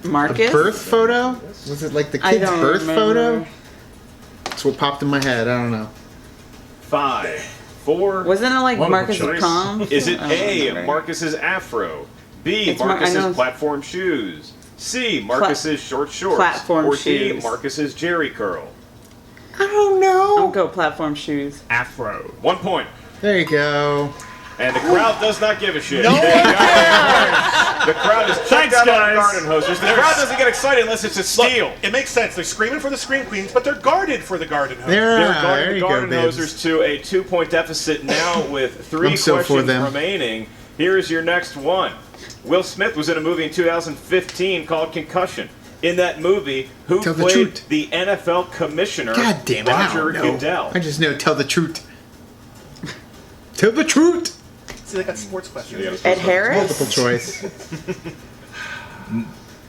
Marcus? A birth photo? Was it like the I kid's don't birth remember. photo? That's what popped in my head. I don't know. 5, 4. Wasn't it like Multiple Marcus's choice. prom? Is it I don't A, remember. Marcus's afro, B, It's I Marcus's know- platform shoes, C, Marcus's short shorts, platform or D, shoes. Marcus's Jerry curl? I don't know. I'll go platform shoes. Afro. 1 point. There you go. And the crowd does not give a shit. No They one got it. The crowd is checked Thanks, out guys. on Gardenhosers. The crowd doesn't get excited unless it's a steal. Look, it makes sense. They're screaming for the Scream Queens, but they're guarded for the Garden Hose. There, They're there guarding the you go, Gardenhosers Bibbs. to a 2-point deficit now with 3 I'm so for questions them. remaining. Here is your next one. Will Smith was in a movie in 2015 called Concussion. In that movie, who Tell the played truth. the NFL commissioner, God damn it, I Roger don't know. Goodell? I just know, tell the truth. Tell the truth. See, they got sports questions. Ed Harris? Multiple choice.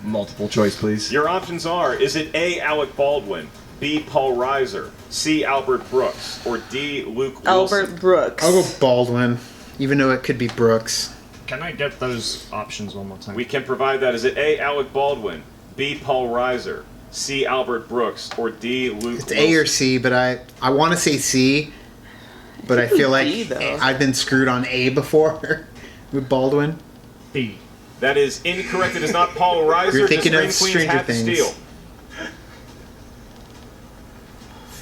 Multiple choice, please. Your options are, is it A, Alec Baldwin, B, Paul Reiser, C, Albert Brooks, or D, Luke Wilson? Albert Brooks. I'll go Baldwin, even though it could be Brooks. Can I get those options one more time? We can provide that. Is it A, Alec Baldwin, B, Paul Reiser, C, Albert Brooks, or D, Luke It's Wilson? A or C, but I want to say C, but I feel like B, though. I've been screwed on A before with Baldwin. B. That is incorrect. It is not Paul Reiser. You're thinking the of Scream Queens Stranger have to Things. steal.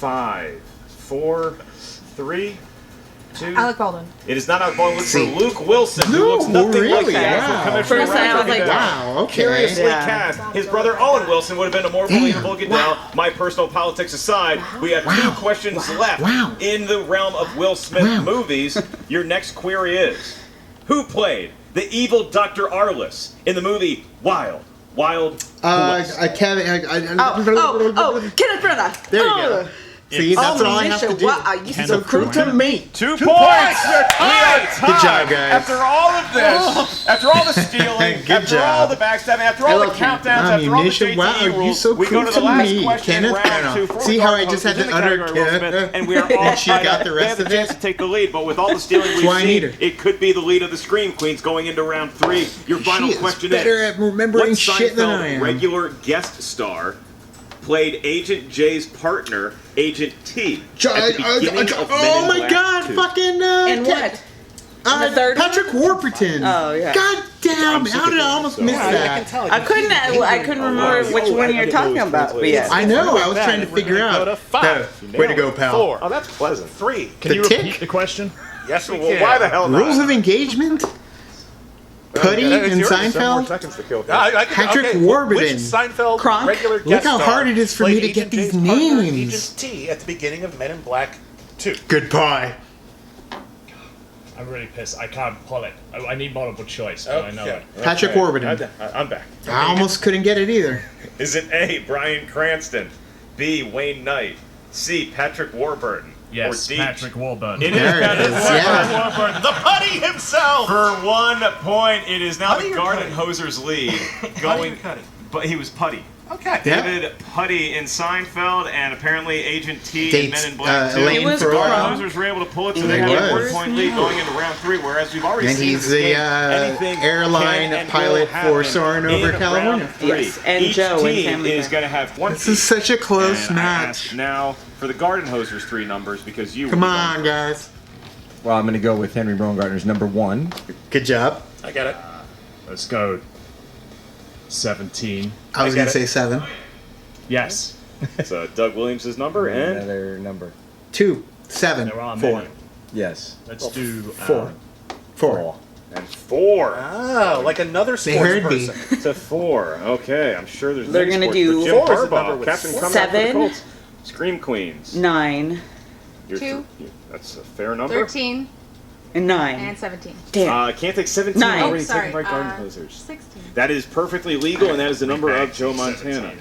5, 4, 3, 2. Alec Baldwin. It is not Alec Baldwin. Look for See. Luke Wilson, who No, looks nothing like really? that. Wow. Commissioner First I was Roger like, Goodell. Wow, okay. Curiously Yeah. cast. His brother Owen Wilson would have been a more believable Goodell. Wow. My personal politics aside, we have 2 questions left Wow. in the realm of Will Smith movies. Your next query is, who played the evil Dr. Arliss in the movie Wild? Wild. Kenneth Branagh. There you go. See, that's all I have to do. Wow, you Kenneth so cruel to Branagh. me. 2 points. You're tied. We are tied. Good job, guys. After all of this, after all the stealing, Good after all job. the backstabbing, after all the love Kenneth. countdowns, after all the Ammunition. JTE Wow, you rules, so we go cruel to the to last me, question, Kenneth round Branagh. 2. For See the how I Garden just had Hosers to in the utter category of Will Smith, and we are all and she tied got up. the They rest have the of chance it? to take the lead, but with all the stealing we've why I need seen, her. it could be the lead of the Scream Queens going into round 3. Your final She is question better is, at remembering what shit than I Seinfeld am. regular guest star played Agent J's partner, Agent T, at the beginning of Men oh in my Black God! 2? Fucking And what? the third Patrick Warburton. Oh, yeah. God damn! I'm sick How did of I it, almost so- miss Yeah, I that? I couldn't remember which one you're talking about. But yes. I know. I was trying to figure out. Go to 5. Way to go, pal. 4. Oh, that's pleasant. 3. Can you The repeat tick? the question? Yes, we Well, can. why the hell not? Rules of engagement. Putty yeah, it's and yours. 7 more Seinfeld. seconds to kill. Patrick okay, Warburton. Which Seinfeld Kronk. regular guest Look how star hard it is for me played to get Agent these J's partner, names. Agent T at the beginning of Men in Black 2. Goodbye. I'm really pissed. I can't pull it. I need multiple choice, but I know Okay. it. Patrick Warburton. I'm back. I almost couldn't get it either. Is it A, Bryan Cranston, B, Wayne Knight, C, Patrick Warburton, Yes, or D? Patrick Warburton. It is There it Patrick is, Warburton. yeah. Warburton, the putty himself! For 1 point, it is now Putty the or Garden Cutty? Hosers lead. Putty or Cutty? But he was Putty. Okay. Yeah. David Putty in Seinfeld, and apparently Agent T in Dates, Men in Black 2. Elaine It was The Garden Farrell. Hosers were able to pull it, so He they have a was. 1-point lead going into round 3, whereas we've already And seen he's this the game. Anything airline can and pilot will for happen soaring over in California. round 3. Yes, and Each Joe in team Family is Guy. going to have 1 This is such a close and I match. ask now for the Garden Hosers 3 numbers, because you Come were on, guys. Well, I'm going to go with Henry Baumgartner's number 1. Good job. I got it. Let's go. 17. I was I going get to it. say 7. Yes. It's Doug Williams' number, and Another number. 2, 7, There are 4, many. Yes. Let's do 4, 4. and 4. Ah, like another They sports heard me. person. To 4. Okay, I'm sure there's They're many gonna sports, do- but Jim 4 is the number Harbaugh, with Captain 4. Comeback for the 7. Colts. Scream Queens. 9 You're 2. That's a fair number. 13 and 9. and 17. Damn. Can't take 17 9. already Oh, sorry. taken by Garden Hosers. 16. That is perfectly legal, and that is the number of Joe Montana.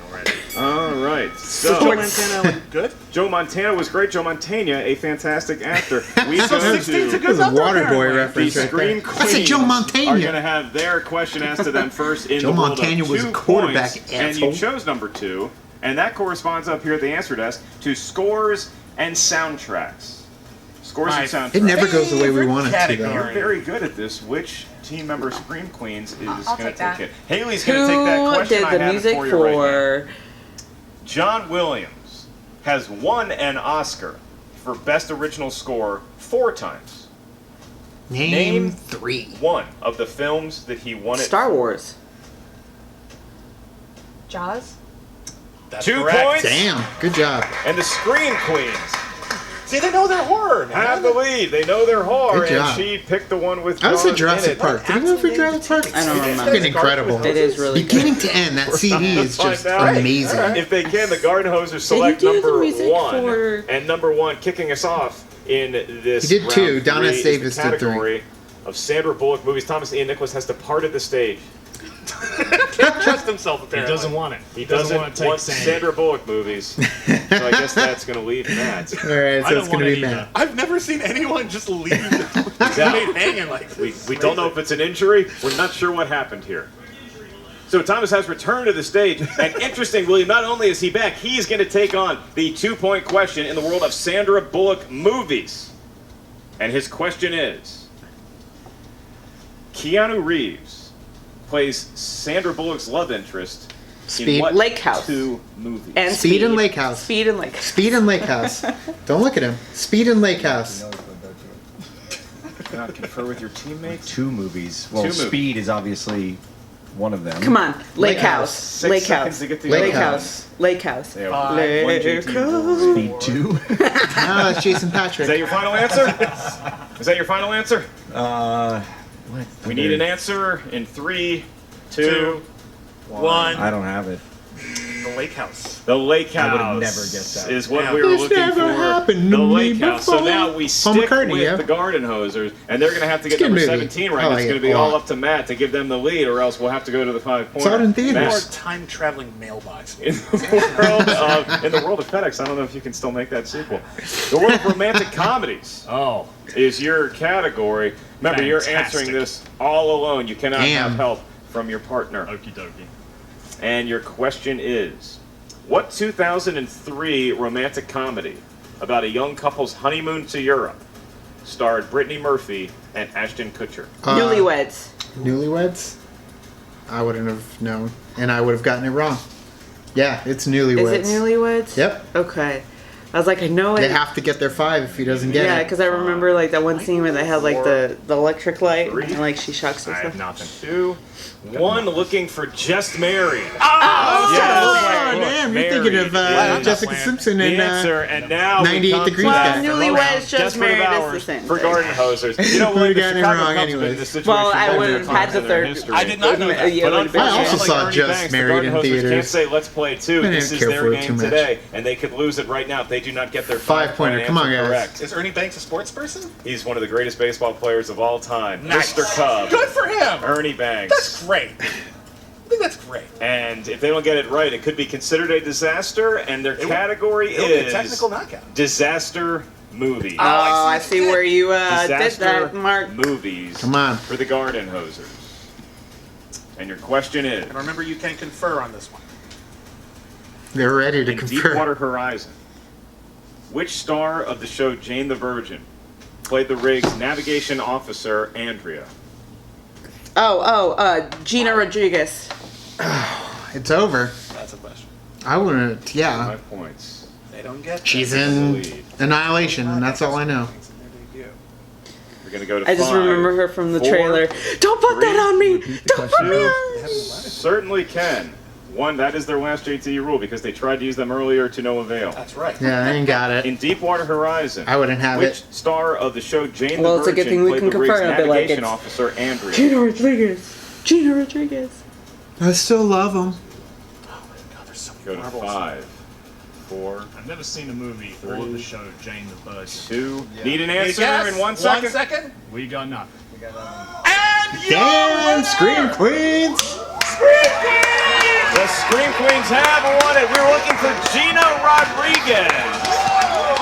All right. So So, Joe Montana good? Joe Montana was great. Joe Montana, a fantastic actor. We go So 16's a to good That was a number, Waterboy apparently. the reference right Scream there. Queens. I said Joe Are Montana. going to have their question asked to them first in Joe the world Montana of was 2 a quarterback, points, and you asshole. chose number 2, and that corresponds up here at the answer desk to scores and soundtracks. Scores and soundtracks. It never goes the way we Favorite want it to, category. You're though. very good at this. Which team member Scream Queens is I'll going to take that. take it? Haley's going to take that Who question. did I the have it music for you right now. for? John Williams has won an Oscar for Best Original Score 4 times. Name 3. One of the films that he won it Star for. Wars. Jaws. That's 2 correct. points. Damn. Good job. And the Scream Queens See, they know their horror, man. have the lead. They know their horror, Good and job. she picked the one with I was Jaws at Jurassic in it. Park. Did we go for Jurassic Park? I don't It's remember. been incredible. It is really good. Beginning to end, that CD is just Find out. amazing. If they can, the Garden Hosers select do the number music 1. for- And number 1 kicking us off in this He did round 2. Donna 3 is Davis the did 3. category of Sandra Bullock movies. Thomas Ian Nicholas has departed the stage. Can't trust himself, He apparently. doesn't want it. He doesn't want to take want Sandy. Sandra Bullock movies. So I guess that's going to leave Matt. All right, I so don't it's going want to it be either. Matt. I've never seen anyone just leave Exactly. made hanging like this. We don't know if it's an injury. We're not sure what happened here. So Thomas has returned to the stage, and interesting, William, not only is he back, he's going to take on the 2-point question in the world of Sandra Bullock movies. And his question is, Keanu Reeves plays Sandra Bullock's love interest Speed. in what Lake House. 2 movies? And Speed and Lake House. Speed and Lake House. Speed and Lake House. Don't look at him. Speed and Lake House. Not confer with your teammates. 2 movies. Well, 2 movies. Speed is obviously one of them. Come on, Lake Lake House. 6 Lake seconds House. to get the Lake other House. Lake House. Yeah, Five, one Lake JT. House. Speed 2. Ah, that's Jason Is Patrick. that your final answer? Is that your final answer? What? We need an answer in 3, 2, One. I don't have it. The Lake House. The Lake House. I would've never guessed that. Is what Yeah. we were This looking never for. happened The to me Lake House. So before. now we Paul stick McCartney, with yeah. the Gardenhosers, and they're going to have to get It's a good number movie. 17 I right. like It's going it to be a all lot. up to Matt to give them the lead, or else we'll have to go to the 5-pointer. Saw it in theaters. Or Matt, time traveling mailbox. in the world of FedEx, I don't know if you can still make that sequel. The world of romantic comedies Oh, is your category. Remember, you're Fantastic. answering this all alone. You cannot Damn. have help from your partner. okie dokie. And your question is, what 2003 romantic comedy about a young couple's honeymoon to Europe starred Brittany Murphy and Ashton Kutcher? Newlyweds. Newlyweds? I wouldn't have known, and I would have gotten it wrong. Yeah, it's Newlyweds. Is it Newlyweds? Yep. Okay. I was like, I know it. They have to get their 5 if he doesn't get Yeah, it. because I remember like that one scene where they had like the electric light and like she shocks I have herself. nothing. 2, 1, looking for Just Married. Oh, Yes. damn, you're Married thinking of is Jessica Simpson the and answer, and now 98 we come Degrees to Guy. the Newlyweds, most Just desperate Married of is the hours same for thing. Gardenhosers. You know, We when the got it Chicago wrong Cubs have been in anyways. this situation Well, I multiple wouldn't have times had the in their third. history. I did not know that. Yeah, But it would've been I also unfortunately, saw Ernie Just Banks, the Married in Gardenhosers theaters. can't say let's play 2. I didn't This is care their for it too game much. today, and they could lose it right now if they do not get their 5-pointer. 5-point Come on, answer guys. correct. Is Ernie Banks a sports person? He's one of the greatest baseball players of all time, Nice. Mr. Cub, Good for him. Ernie Banks. That's great. I think that's great. And if they don't get it right, it could be considered a disaster, and their category It'll be a is technical knockout. disaster movie. Oh, I see where you did Disaster that, Mark. movies Come on. for the Gardenhosers. And your question is, And remember, you can confer on this one. They're ready to in confer. Deepwater Horizon, which star of the show Jane the Virgin played the rig's navigation officer, Andrea? Gina Rodriguez. It's over. That's a question. I wouldn't, yeah. 5 points. They don't get She's that. in Lead. Annihilation, and that's all I know. We're gonna go to I just 5, remember her from the 4, trailer. Don't put that on me! Don't put me 2, on! certainly can. 1, that is their last JT rule because they tried to use them earlier to no avail. That's right. Yeah, I ain't got it. In Deepwater Horizon, I wouldn't have which it. star of the show Jane Well, the it's a good Virgin thing we played can the rig's confirm, but, like, navigation it's- officer, Andrea? Gina Rodriguez. Gina Rodriguez. I still love him. Oh my God, there's so Go many to marbles. 5, 4, I've never seen the movie or the show Jane the Virgin. 2. Need an Any answer guess? in 1 second? 1 second. We got nothing. And Damn, Scream Queens! The Scream Queens have won it. We're looking for Gina Rodriguez.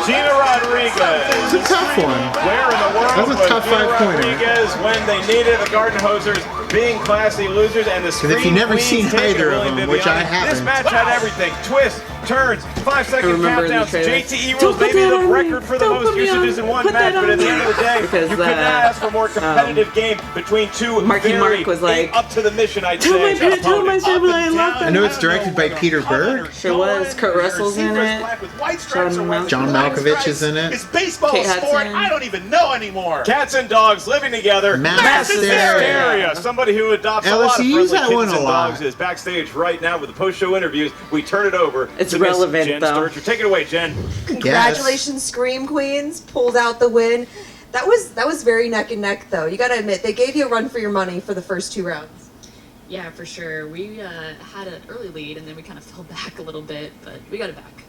Gina Rodriguez. It's a tough one. Where in the world That's a was tough Gina 5-pointer. Rodriguez when they needed the Gardenhosers being classy losers and the Scream if you've never Queens seen taking either of William them, which I Viviani. This haven't. match had everything. Twists, turns, 5-second remember the countdowns, trailer. JTE Don't rules, put maybe that the on me. record for the Don't most put me on- usages in one put match, that but on at the me. end of the day, Because, you could not ask for more competitive game between two Marky very Mark was like, up to the mission, I'd Tell my say. parents, tell my opponents. family I love I them. know it's directed by Peter Berg. Sure was. Kurt Russell's in it. John Malkovich is in it. Is baseball Kate a sport? Hudson. I don't even know anymore. Cats and dogs living together. Mass hysteria. Somebody who adopts a lot of LSU friendly used that one kittens a and lot. dogs is backstage right now with the post-show interviews. We turn it over It's to Miss relevant, Jen though. Sturger. Take it away, Jen. Congratulations, Scream Queens, pulled out the win. That was very neck and neck, though. You got to admit, they gave you a run for your money for the first 2 rounds. Yeah, for sure. We had an early lead, and then we kind of fell back a little bit, but we got it back.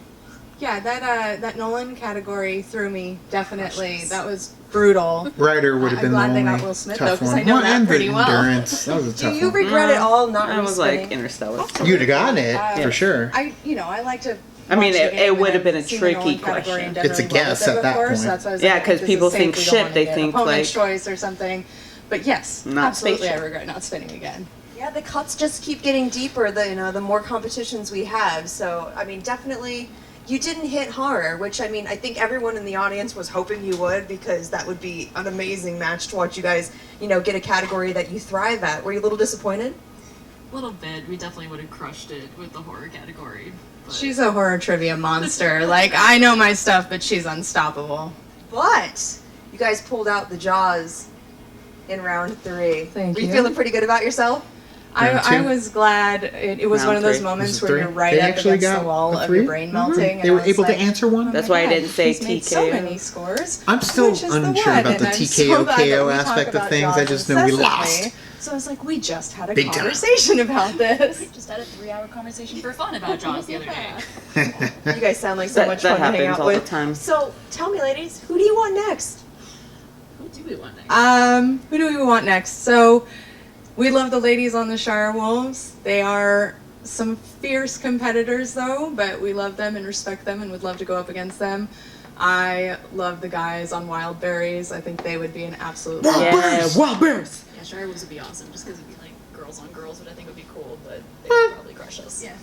Yeah, that Nolan category threw me, definitely. That was brutal. Ryder would have I'm been glad the they only got Will Smith, though, tough 'cause one. I know Well, that and pretty the well. endurance. That was a Do tough you one. regret it all not I was like respinning? Interstellar. You'd have gotten it, for sure. I like to. I mean, watch the it game would and have been a I've seen the tricky Nolan category question. and done It's a really well guess with it at that before, point. so that's why I was Yeah, like, 'cause this people is safe, think we don't ship, wanna they get think, opponent's like- choice or something. But yes, Not absolutely, spaceship. I regret not spinning again. Yeah, the cuts just keep getting deeper. The more competitions we have. So I mean, definitely, you didn't hit horror, which I mean, I think everyone in the audience was hoping you would, because that would be an amazing match to watch you guys, get a category that you thrive at. Were you a little disappointed? A little bit. We definitely would have crushed it with the horror category. But She's a horror trivia monster. Like, I know my stuff, but she's unstoppable. But you guys pulled out the Jaws in round 3. Thank Were you. you feeling pretty good about yourself? Round I two? was glad. It was Round one of those three. moments Was where it you're three? right They up actually against got the wall a of three? your brain melting. They and were I was able to like, answer one? "Oh That's my why I God, didn't say he's made so TKO. many scores. I'm still Which is the unsure one?" about the And I'm so TKO glad that KO we talk aspect of about things. I Jaws just know we incessantly. lost. So I was like, we just had a Big time. conversation about this. Just had a 3-hour conversation for fun about Jaws the other day. You guys sound like so That- much that fun to hang happens out all the with. time. So tell me, ladies, who do you want next? Who do we want next? Who do we want next? So, we love the ladies on the Shire Wolves. They are some fierce competitors, though, but we love them and respect them and would love to go up against them. I love the guys on Wild Berries. I think they would be an absolute Yeah, Wild Bears. Yeah, Shire Wolves would be awesome, just because it'd be like girls on girls, which I think would be cool, but they would probably crush us. Yeah.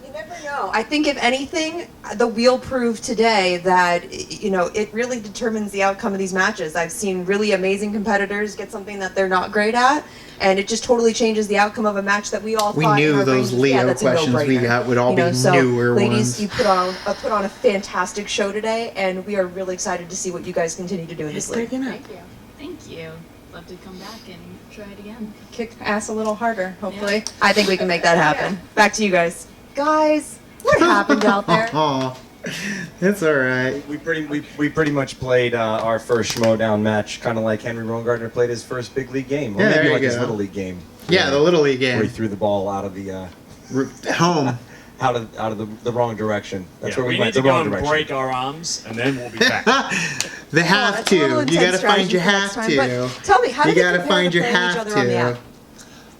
You never know. I think if anything, the wheel proved today that it really determines the outcome of these matches. I've seen really amazing competitors get something that they're not great at, and it just totally changes the outcome of a match that we all We thought in knew our those brains, Leo that's a questions we no-brainer. got would all be So, newer ladies, ones. you put on a fantastic show today, and we are really excited to see what you guys continue to do in this league. Thank you. Thank you. Love to come back and try it again. kick ass a little harder, hopefully. I think we can make that happen. Back to you guys. Guys, what happened out there? Aw, it's all right. We pretty much played our first Schmoedown match, kind of like Henry Rowan played his first big league game, or Yeah, there maybe you like his go. little league game. Yeah, the Little League Where he game. threw the ball out of the Home. out of the wrong direction. That's Yeah, where we we went. need The to go wrong and direction. break our arms, and then we'll be back. They have That's a little to. You intense gotta find strategy your for next have time, to. but tell me, how You did they gotta compare find to your playing each have other on the to. app?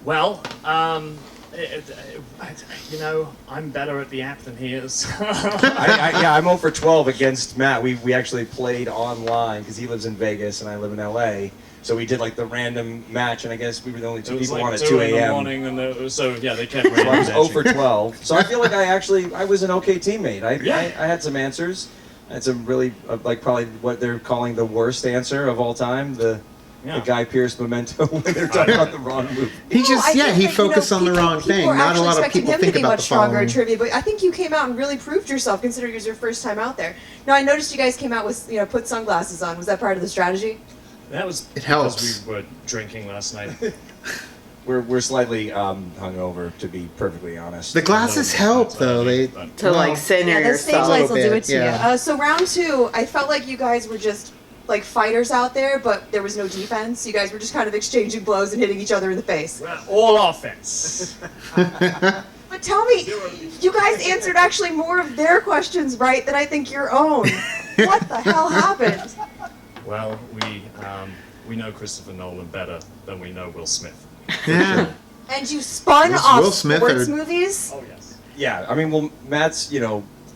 Well, I'm better at the app than he is. I'm 0 for 12 against Matt. We actually played online because he lives in Vegas and I live in LA. So we did like the random match, and I guess we were the only two It was people on like at 2 2 in the a.m. morning, and so yeah, they kept. So I was 0 matching. for 12. So I feel like I was an okay teammate. Yeah. I had some answers. I had some really like probably what they're calling the worst answer of all time. The Guy Pearce memento when they're talking about the wrong move. He No, just, I yeah, think he that, focused on the people- wrong thing. people are Not a actually lot of expecting people him think to be about much the stronger following. at trivia, but I think you came out and really proved yourself, considering it was your first time out there. Now, I noticed you guys came out with, put sunglasses on. Was that part of the strategy? That was It helps. because we were drinking last night. We're slightly hungover, to be perfectly honest. The glasses help, though. They To like center Yeah, the stage yourself. lights will do bit, it to yeah. you. So round 2, I felt like you guys were just like fighters out there, but there was no defense. You guys were just kind of exchanging blows and hitting each other in the face. All offense. But tell me, you guys answered actually more of their questions right than I think your own. What the hell happened? Well, we know Christopher Nolan better than we know Will Smith. Yeah. And you spun Was off Will Smith sports or- movies? Oh yes. Yeah, I mean, well, Matt's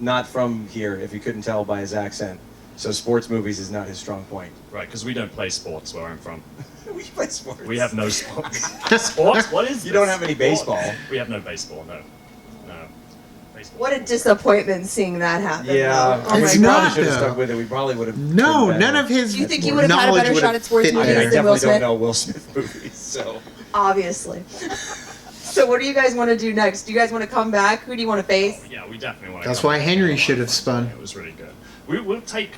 not from here, if you couldn't tell by his accent. So sports movies is not his strong point. Right, because we don't play sports where I'm from. We play sports. We have no sports. Sports? What is You this? don't have any baseball. We have no baseball, no. No. Baseball. What a disappointment seeing that happen. Yeah, though. I mean, It's we probably not, should have though. stuck with it. We probably would have. No, none of his Do you think you would have had a knowledge better would shot have at sports fit movies I there. than Will definitely don't Smith? know Will Smith movies, so. Obviously. So what do you guys want to do next? Do you guys want to come back? Who do you want to face? Yeah, we definitely want to. That's why Henry should have spun. It was really good. We'll take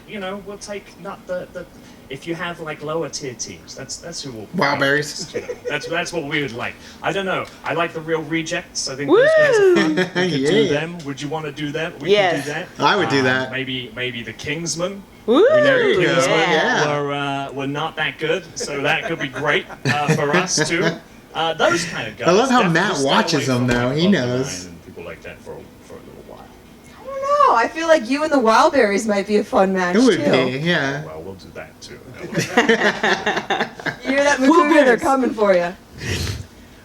not the if you have like lower tier teams. That's who will. Wild Berries. That's what we would like. I don't know. I like the real rejects. I think those guys are fun. We could do Yeah. them. Would you want to do that? We Yes. could do that. I would do that. Maybe the Kingsmen. Woo! We know There the you go, Kingsmen yeah. were not that good, so that could be great for us too. Those kind of guys. I love how Definitely Matt stay watches away them, from, though. like, He Love the knows. Nine and people like that for a little while. I don't know. I feel like you and the Wild Berries might be a fun match It would too. be, yeah. Well, we'll do that too. You hear that, Makuga? They're coming for you.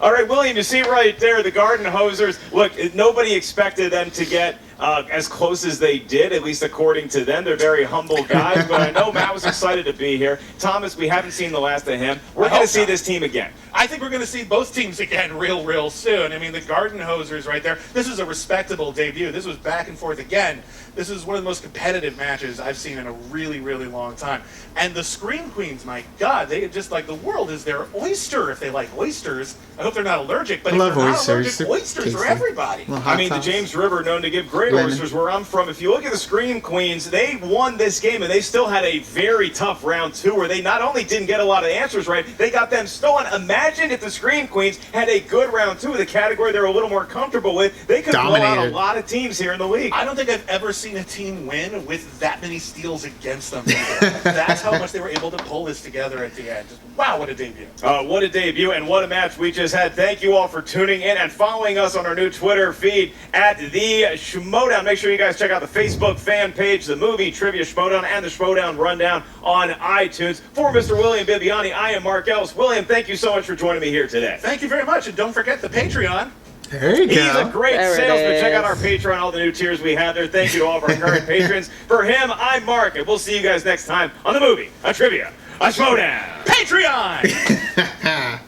All right, William, you see right there the Gardenhosers. Look, nobody expected them to get as close as they did, at least according to them. They're very humble guys, but I know Matt was excited to be here. Thomas, we haven't seen the last of him. We're going to see this team again. I think we're going to see both teams again real soon. I mean, the Gardenhosers right there. This is a respectable debut. This was back and forth again. This is one of the most competitive matches I've seen in a really long time. And the Scream Queens, my God, they just like the world is their oyster if they like oysters. I hope they're not allergic, but I if love they're not oysters. allergic, They're oysters are tasty. everybody. Little I hot mean, the sauce. James River known to give great Lemon. oysters where I'm from. If you look at the Scream Queens, they won this game, and they still had a very tough round 2 where they not only didn't get a lot of answers right, they got them stolen. Imagine Imagine if the Scream Queens had a good round 2 of the category they're a little more comfortable with. They could blow out a Dominated. lot of teams here in the league. I don't think I've ever seen a team win with that many steals against them before. That's how much they were able to pull this together at the end. Just, wow, what a debut. What a debut and what a match we just had. Thank you all for tuning in and following us on our new Twitter feed at the Schmoedown. Make sure you guys check out the Facebook fan page, the movie Trivia Schmoedown, and the Schmoedown Rundown on iTunes. For Mr. William Bibiani, I am Mark Ellis. William, thank you so much for joining me here today. Thank you very much, and don't forget the Patreon. There you He's go. a great There it salesman. Check out is. our Patreon, all the new tiers we have there. Thank you to all of our current patrons. For him, I'm Mark, and we'll see you guys next time on the movie, a trivia, a Schmoedown. Patreon! Why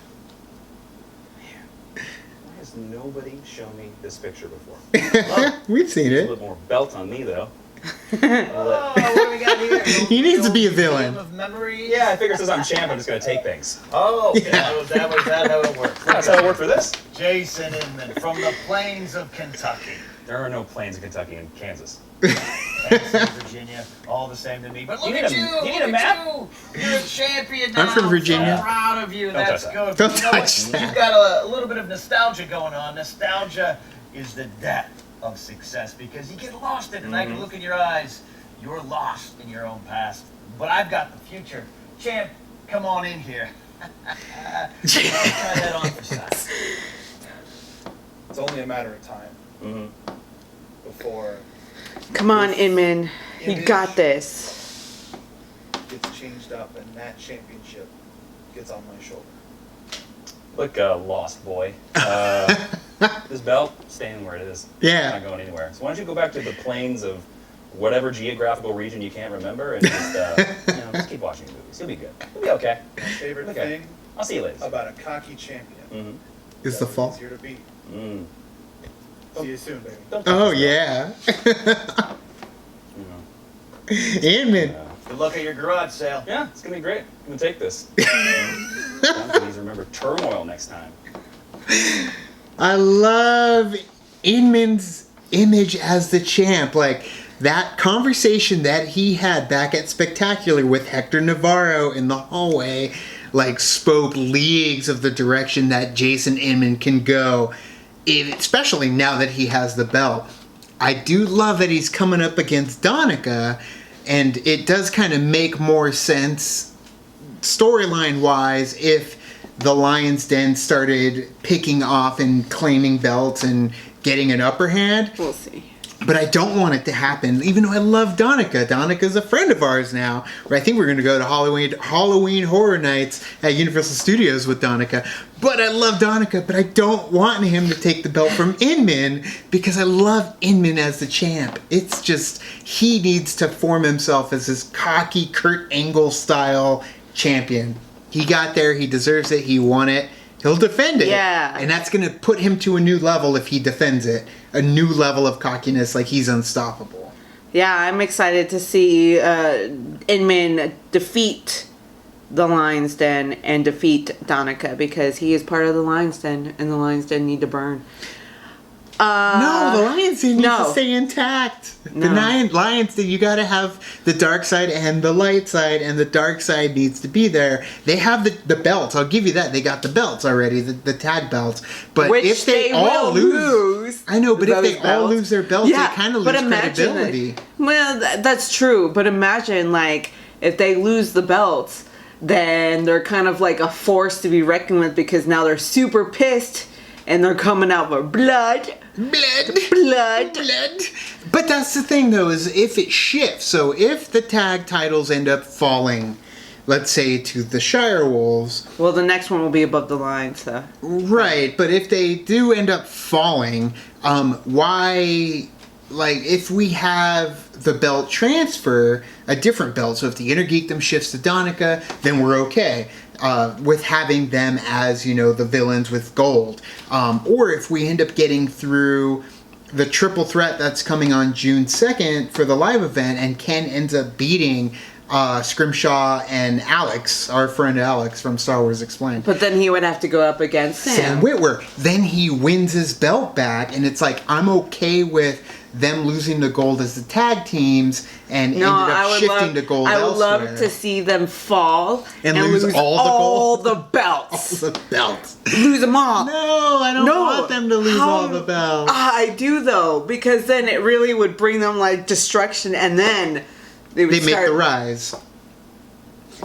has nobody shown me this picture before? We've seen A it. little more belt on me, though. Oh, what do we got here? He needs to be a villain. Game of memory. Yeah, I figure since I'm champ, I'm just gonna take things. Oh, okay. Was that how it worked? That's how it worked for this. Jason Inman from the plains of Kentucky. There are no plains in Kentucky and Kansas. Kansas, Virginia, all the same to me. But look You need at a- you! you need look a at map? you! You're a champion now. I'm from Virginia. So proud of you. Don't That's touch good. Don't You know what? touch that. You've got a little bit of nostalgia going on. Nostalgia is the depth of success because you get lost in it. And I can look in your eyes. You're lost in your own past. But I've got the future. Champ, come on in here. Try that on for size. It's only a matter of time before Come on, Inman. You Image. got this. gets changed up and that championship gets on my shoulder. Look, lost boy. This belt, staying where it is. Yeah. It's not going anywhere. So why don't you go back to the plains of whatever geographical region you can't remember and just, just keep watching movies. You'll be good. You'll be okay. My favorite Okay. thing I'll see you later. about a cocky champion Is the fall. easier to beat. Mm. See you soon, baby. Don't touch Oh, this yeah. belt. Inman. Good luck at your garage sale. Yeah, it's gonna be great. I'm gonna take this. Please remember turmoil next time. I love Inman's image as the champ. Like, that conversation that he had back at Spectacular with Hector Navarro in the hallway, like, spoke leagues of the direction that Jason Inman can go, especially now that he has the belt. I do love that he's coming up against Donica, and it does kind of make more sense storyline-wise if the Lion's Den started picking off and claiming belts and getting an upper hand. We'll see. But I don't want it to happen, even though I love Donica. Donica's a friend of ours now. I think we're going to go to Halloween Horror Nights at Universal Studios with Donica. But I love Donica, but I don't want him to take the belt from Inman because I love Inman as the champ. It's just, he needs to form himself as this cocky Kurt Angle style champion. He got there, he deserves it, he won it. He'll defend it. Yeah. And that's going to put him to a new level if he defends it. A new level of cockiness, like he's unstoppable. Yeah, I'm excited to see Inman defeat the Lion's Den and defeat Donica because he is part of the Lion's Den and the Lion's Den need to burn. No, the Lion's Den needs no. to stay intact. No. The Lion's Den, you gotta have the dark side and the light side, and the dark side needs to be there. They have the belts, I'll give you that. They got the belts already, the tag belts. But Which if they all will lose, I know, but if those they all belts. lose their belts, Yeah, they kind of but lose imagine credibility. Well, that's true, but imagine, like, if they lose the belts, then they're kind of like a force to be reckoned with because now they're super pissed and they're coming out for blood. Blood. But that's the thing, though, is if it shifts. So if the tag titles end up falling, let's say to the Shire Wolves. Well, the next one will be above the line, so. Right, but if they do end up falling, why, like, if we have the belt transfer, a different belt, so if the Inner Geekdom shifts to Donica, then we're okay. With having them as, the villains with gold. Or if we end up getting through the triple threat that's coming on June 2nd for the live event, and Ken ends up beating Scrimshaw and Alex, our friend Alex from Star Wars Explained. But then he would have to go up against Sam Witwer. Then he wins his belt back, and it's like, I'm okay with them losing the gold as the tag teams and ended up shifting to gold I would elsewhere. love to see them fall And lose all the all gold? the belts. All the belts. Lose them all. No, I don't want them to lose all the belts. I do though, because then it really would bring them like destruction, and then they would They make start, the rise.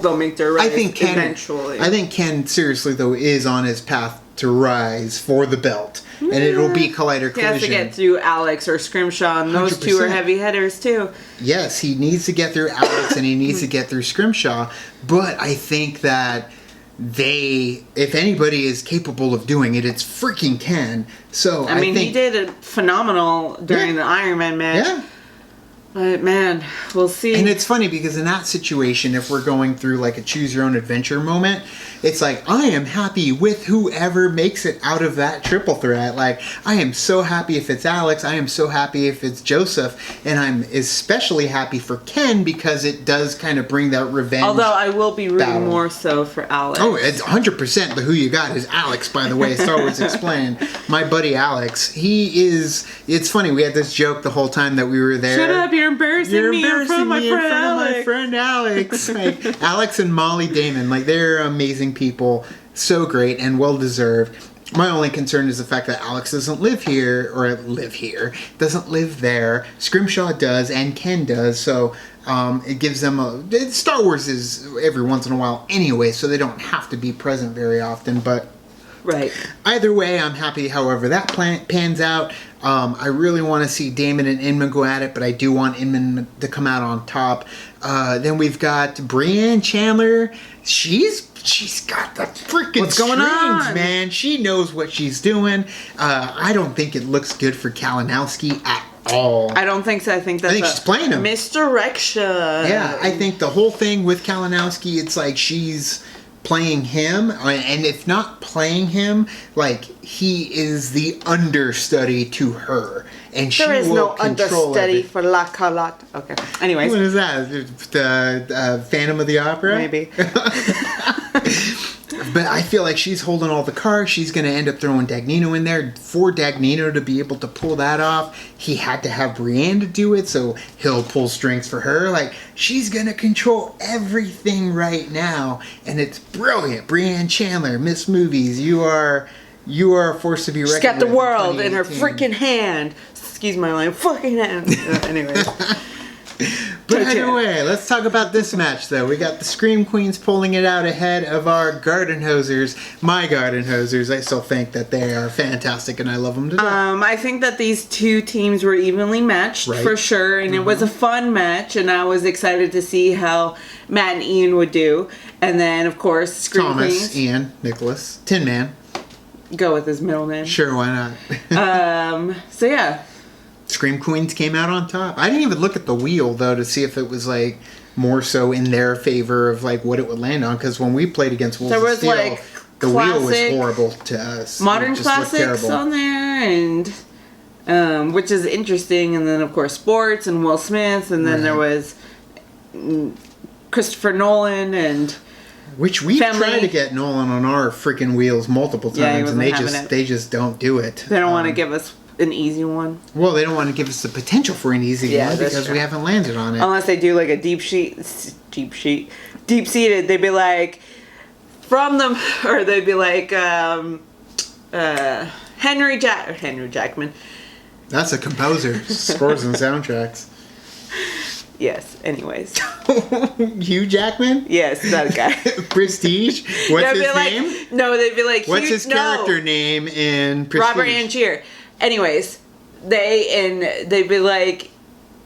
They'll make their rise I think Ken. eventually. I think Ken seriously though is on his path to rise for the belt, and it'll be Collider he has to Collision. get through Alex or Scrimshaw, and those two are 100%. heavy hitters too. Yes, he needs to get through Alex and he needs to get through Scrimshaw, but I think that if anybody is capable of doing it, it's freaking Ken. So I mean, think, he did it phenomenal during the Iron Man match. Yeah. But man, we'll see. And it's funny because in that situation, if we're going through like a choose your own adventure moment, it's like, I am happy with whoever makes it out of that triple threat. Like, I am so happy if it's Alex. I am so happy if it's Joseph. And I'm especially happy for Ken because it does kind of bring that revenge. Although I will be rooting battle. more so for Alex. Oh, it's 100% the who you got is Alex, by the way, Star Wars Explained. My buddy Alex, it's funny, we had this joke the whole time that we were there. Shut up, you're embarrassing me in front of my friend Alex. My friend Alex. Like, Alex and Molly Damon, like, they're amazing people. So great and well deserved. My only concern is the fact that Alex doesn't live here, doesn't live there. Scrimshaw does, and Ken does, so it gives them Star Wars is every once in a while anyway, so they don't have to be present very often, but right. Either way, I'm happy however that pans out. I really want to see Damon and Inman go at it, but I do want Inman to come out on top. Then we've got Brienne Chandler. She's got the freaking What's going strings, on? man. She knows what she's doing. I don't think it looks good for Kalinowski at all. I don't think so. I think that's she's playing him. misdirection. Yeah, I think the whole thing with Kalinowski, it's like she's playing him, and if not playing him, like he is the understudy to her, and she There is will no control understudy everything. for La Calotte. Okay. Anyways. What is that? The Phantom of the Opera? Maybe. But I feel like she's holding all the cards. She's going to end up throwing Dagnino in there. For Dagnino to be able to pull that off, he had to have Brienne to do it, so he'll pull strings for her. Like, she's going to control everything right now, and it's brilliant. Brienne Chandler, Miss Movies, you are a force to be reckoned with. She's got the world in her 2018. freaking hand. Excuse my line. Fucking hand. Anyways. But either way, let's talk about this match, though. We got the Scream Queens pulling it out ahead of our Gardenhosers. My Gardenhosers, I still think that they are fantastic, and I love them to death. I think that these two teams were evenly matched, Right. for sure, and it was a fun match, and I was excited to see how Matt and Ian would do. And then, of course, Scream Thomas, Queens. Ian, Nicholas, Tin Man. Go with his middle name. Sure, why not? So, yeah. Scream Queens came out on top. I didn't even look at the wheel, though, to see if it was, like, more so in their favor of, like, what it would land on. Because when we played against Wolves There of was, Steel, like, the wheel was classic- horrible to us. Modern It just looked classics terrible. on there, and which is interesting. And then, of course, sports and Will Smith, and then there was Christopher Nolan and Which we've family. tried to get Nolan on our freaking wheels multiple Yeah, he times, and wasn't having it. they just don't do it. They don't want to give us an easy one. Well, they don't want to give us the potential for an easy Yeah, one that's because true. we haven't landed on it. Unless they do like a deep seated, they'd be like from them, or they'd be like Henry Jackman. That's a composer. Scores and soundtracks. Yes. Anyways. Hugh Jackman? Yes, that guy. Prestige? What's They'd be his like, name? No, they'd be like. What's Hugh, his character name in Prestige? Robert Angier. Anyways, they'd be like,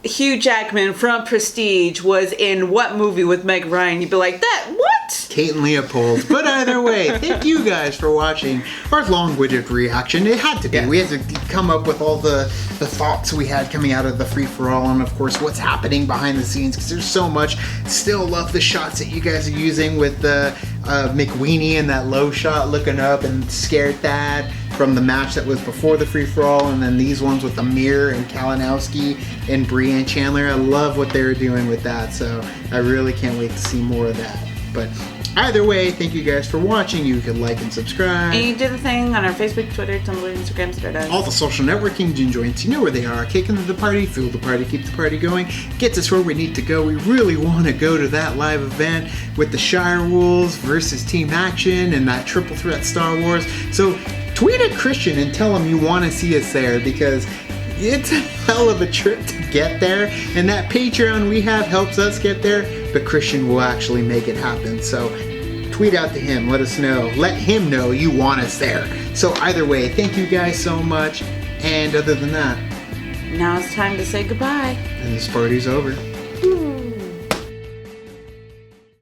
Hugh Jackman from Prestige was in what movie with Meg Ryan? You'd be like, that what? Kate and Leopold. But either way, thank you guys for watching our long-winded reaction. It had to be. We had to come up with all the thoughts we had coming out of the free-for-all, and of course what's happening behind the scenes, because there's so much. Still love the shots that you guys are using with the McWeenie and that low shot looking up and Scared Thad from the match that was before the free-for-all, and then these ones with the mirror and Kalinowski and Brienne Chandler. I love what they were doing with that, so I really can't wait to see more of that. But Either way, thank you guys for watching. You can like and subscribe. And you do the thing on our Facebook, Twitter, Tumblr, Instagram, Twitter. All the social networking gin joints, you know where they are. Kick into the party, fuel the party, keep the party going. Gets us where we need to go. We really want to go to that live event with the Shire Wolves versus Team Action and that triple threat Star Wars. So tweet at Christian and tell him you want to see us there, because it's a hell of a trip to get there, and that Patreon we have helps us get there, but Christian will actually make it happen. So tweet out to him, let us know, let him know you want us there. So either way, thank you guys so much, and other than that, now it's time to say goodbye. and this party's over. Ooh.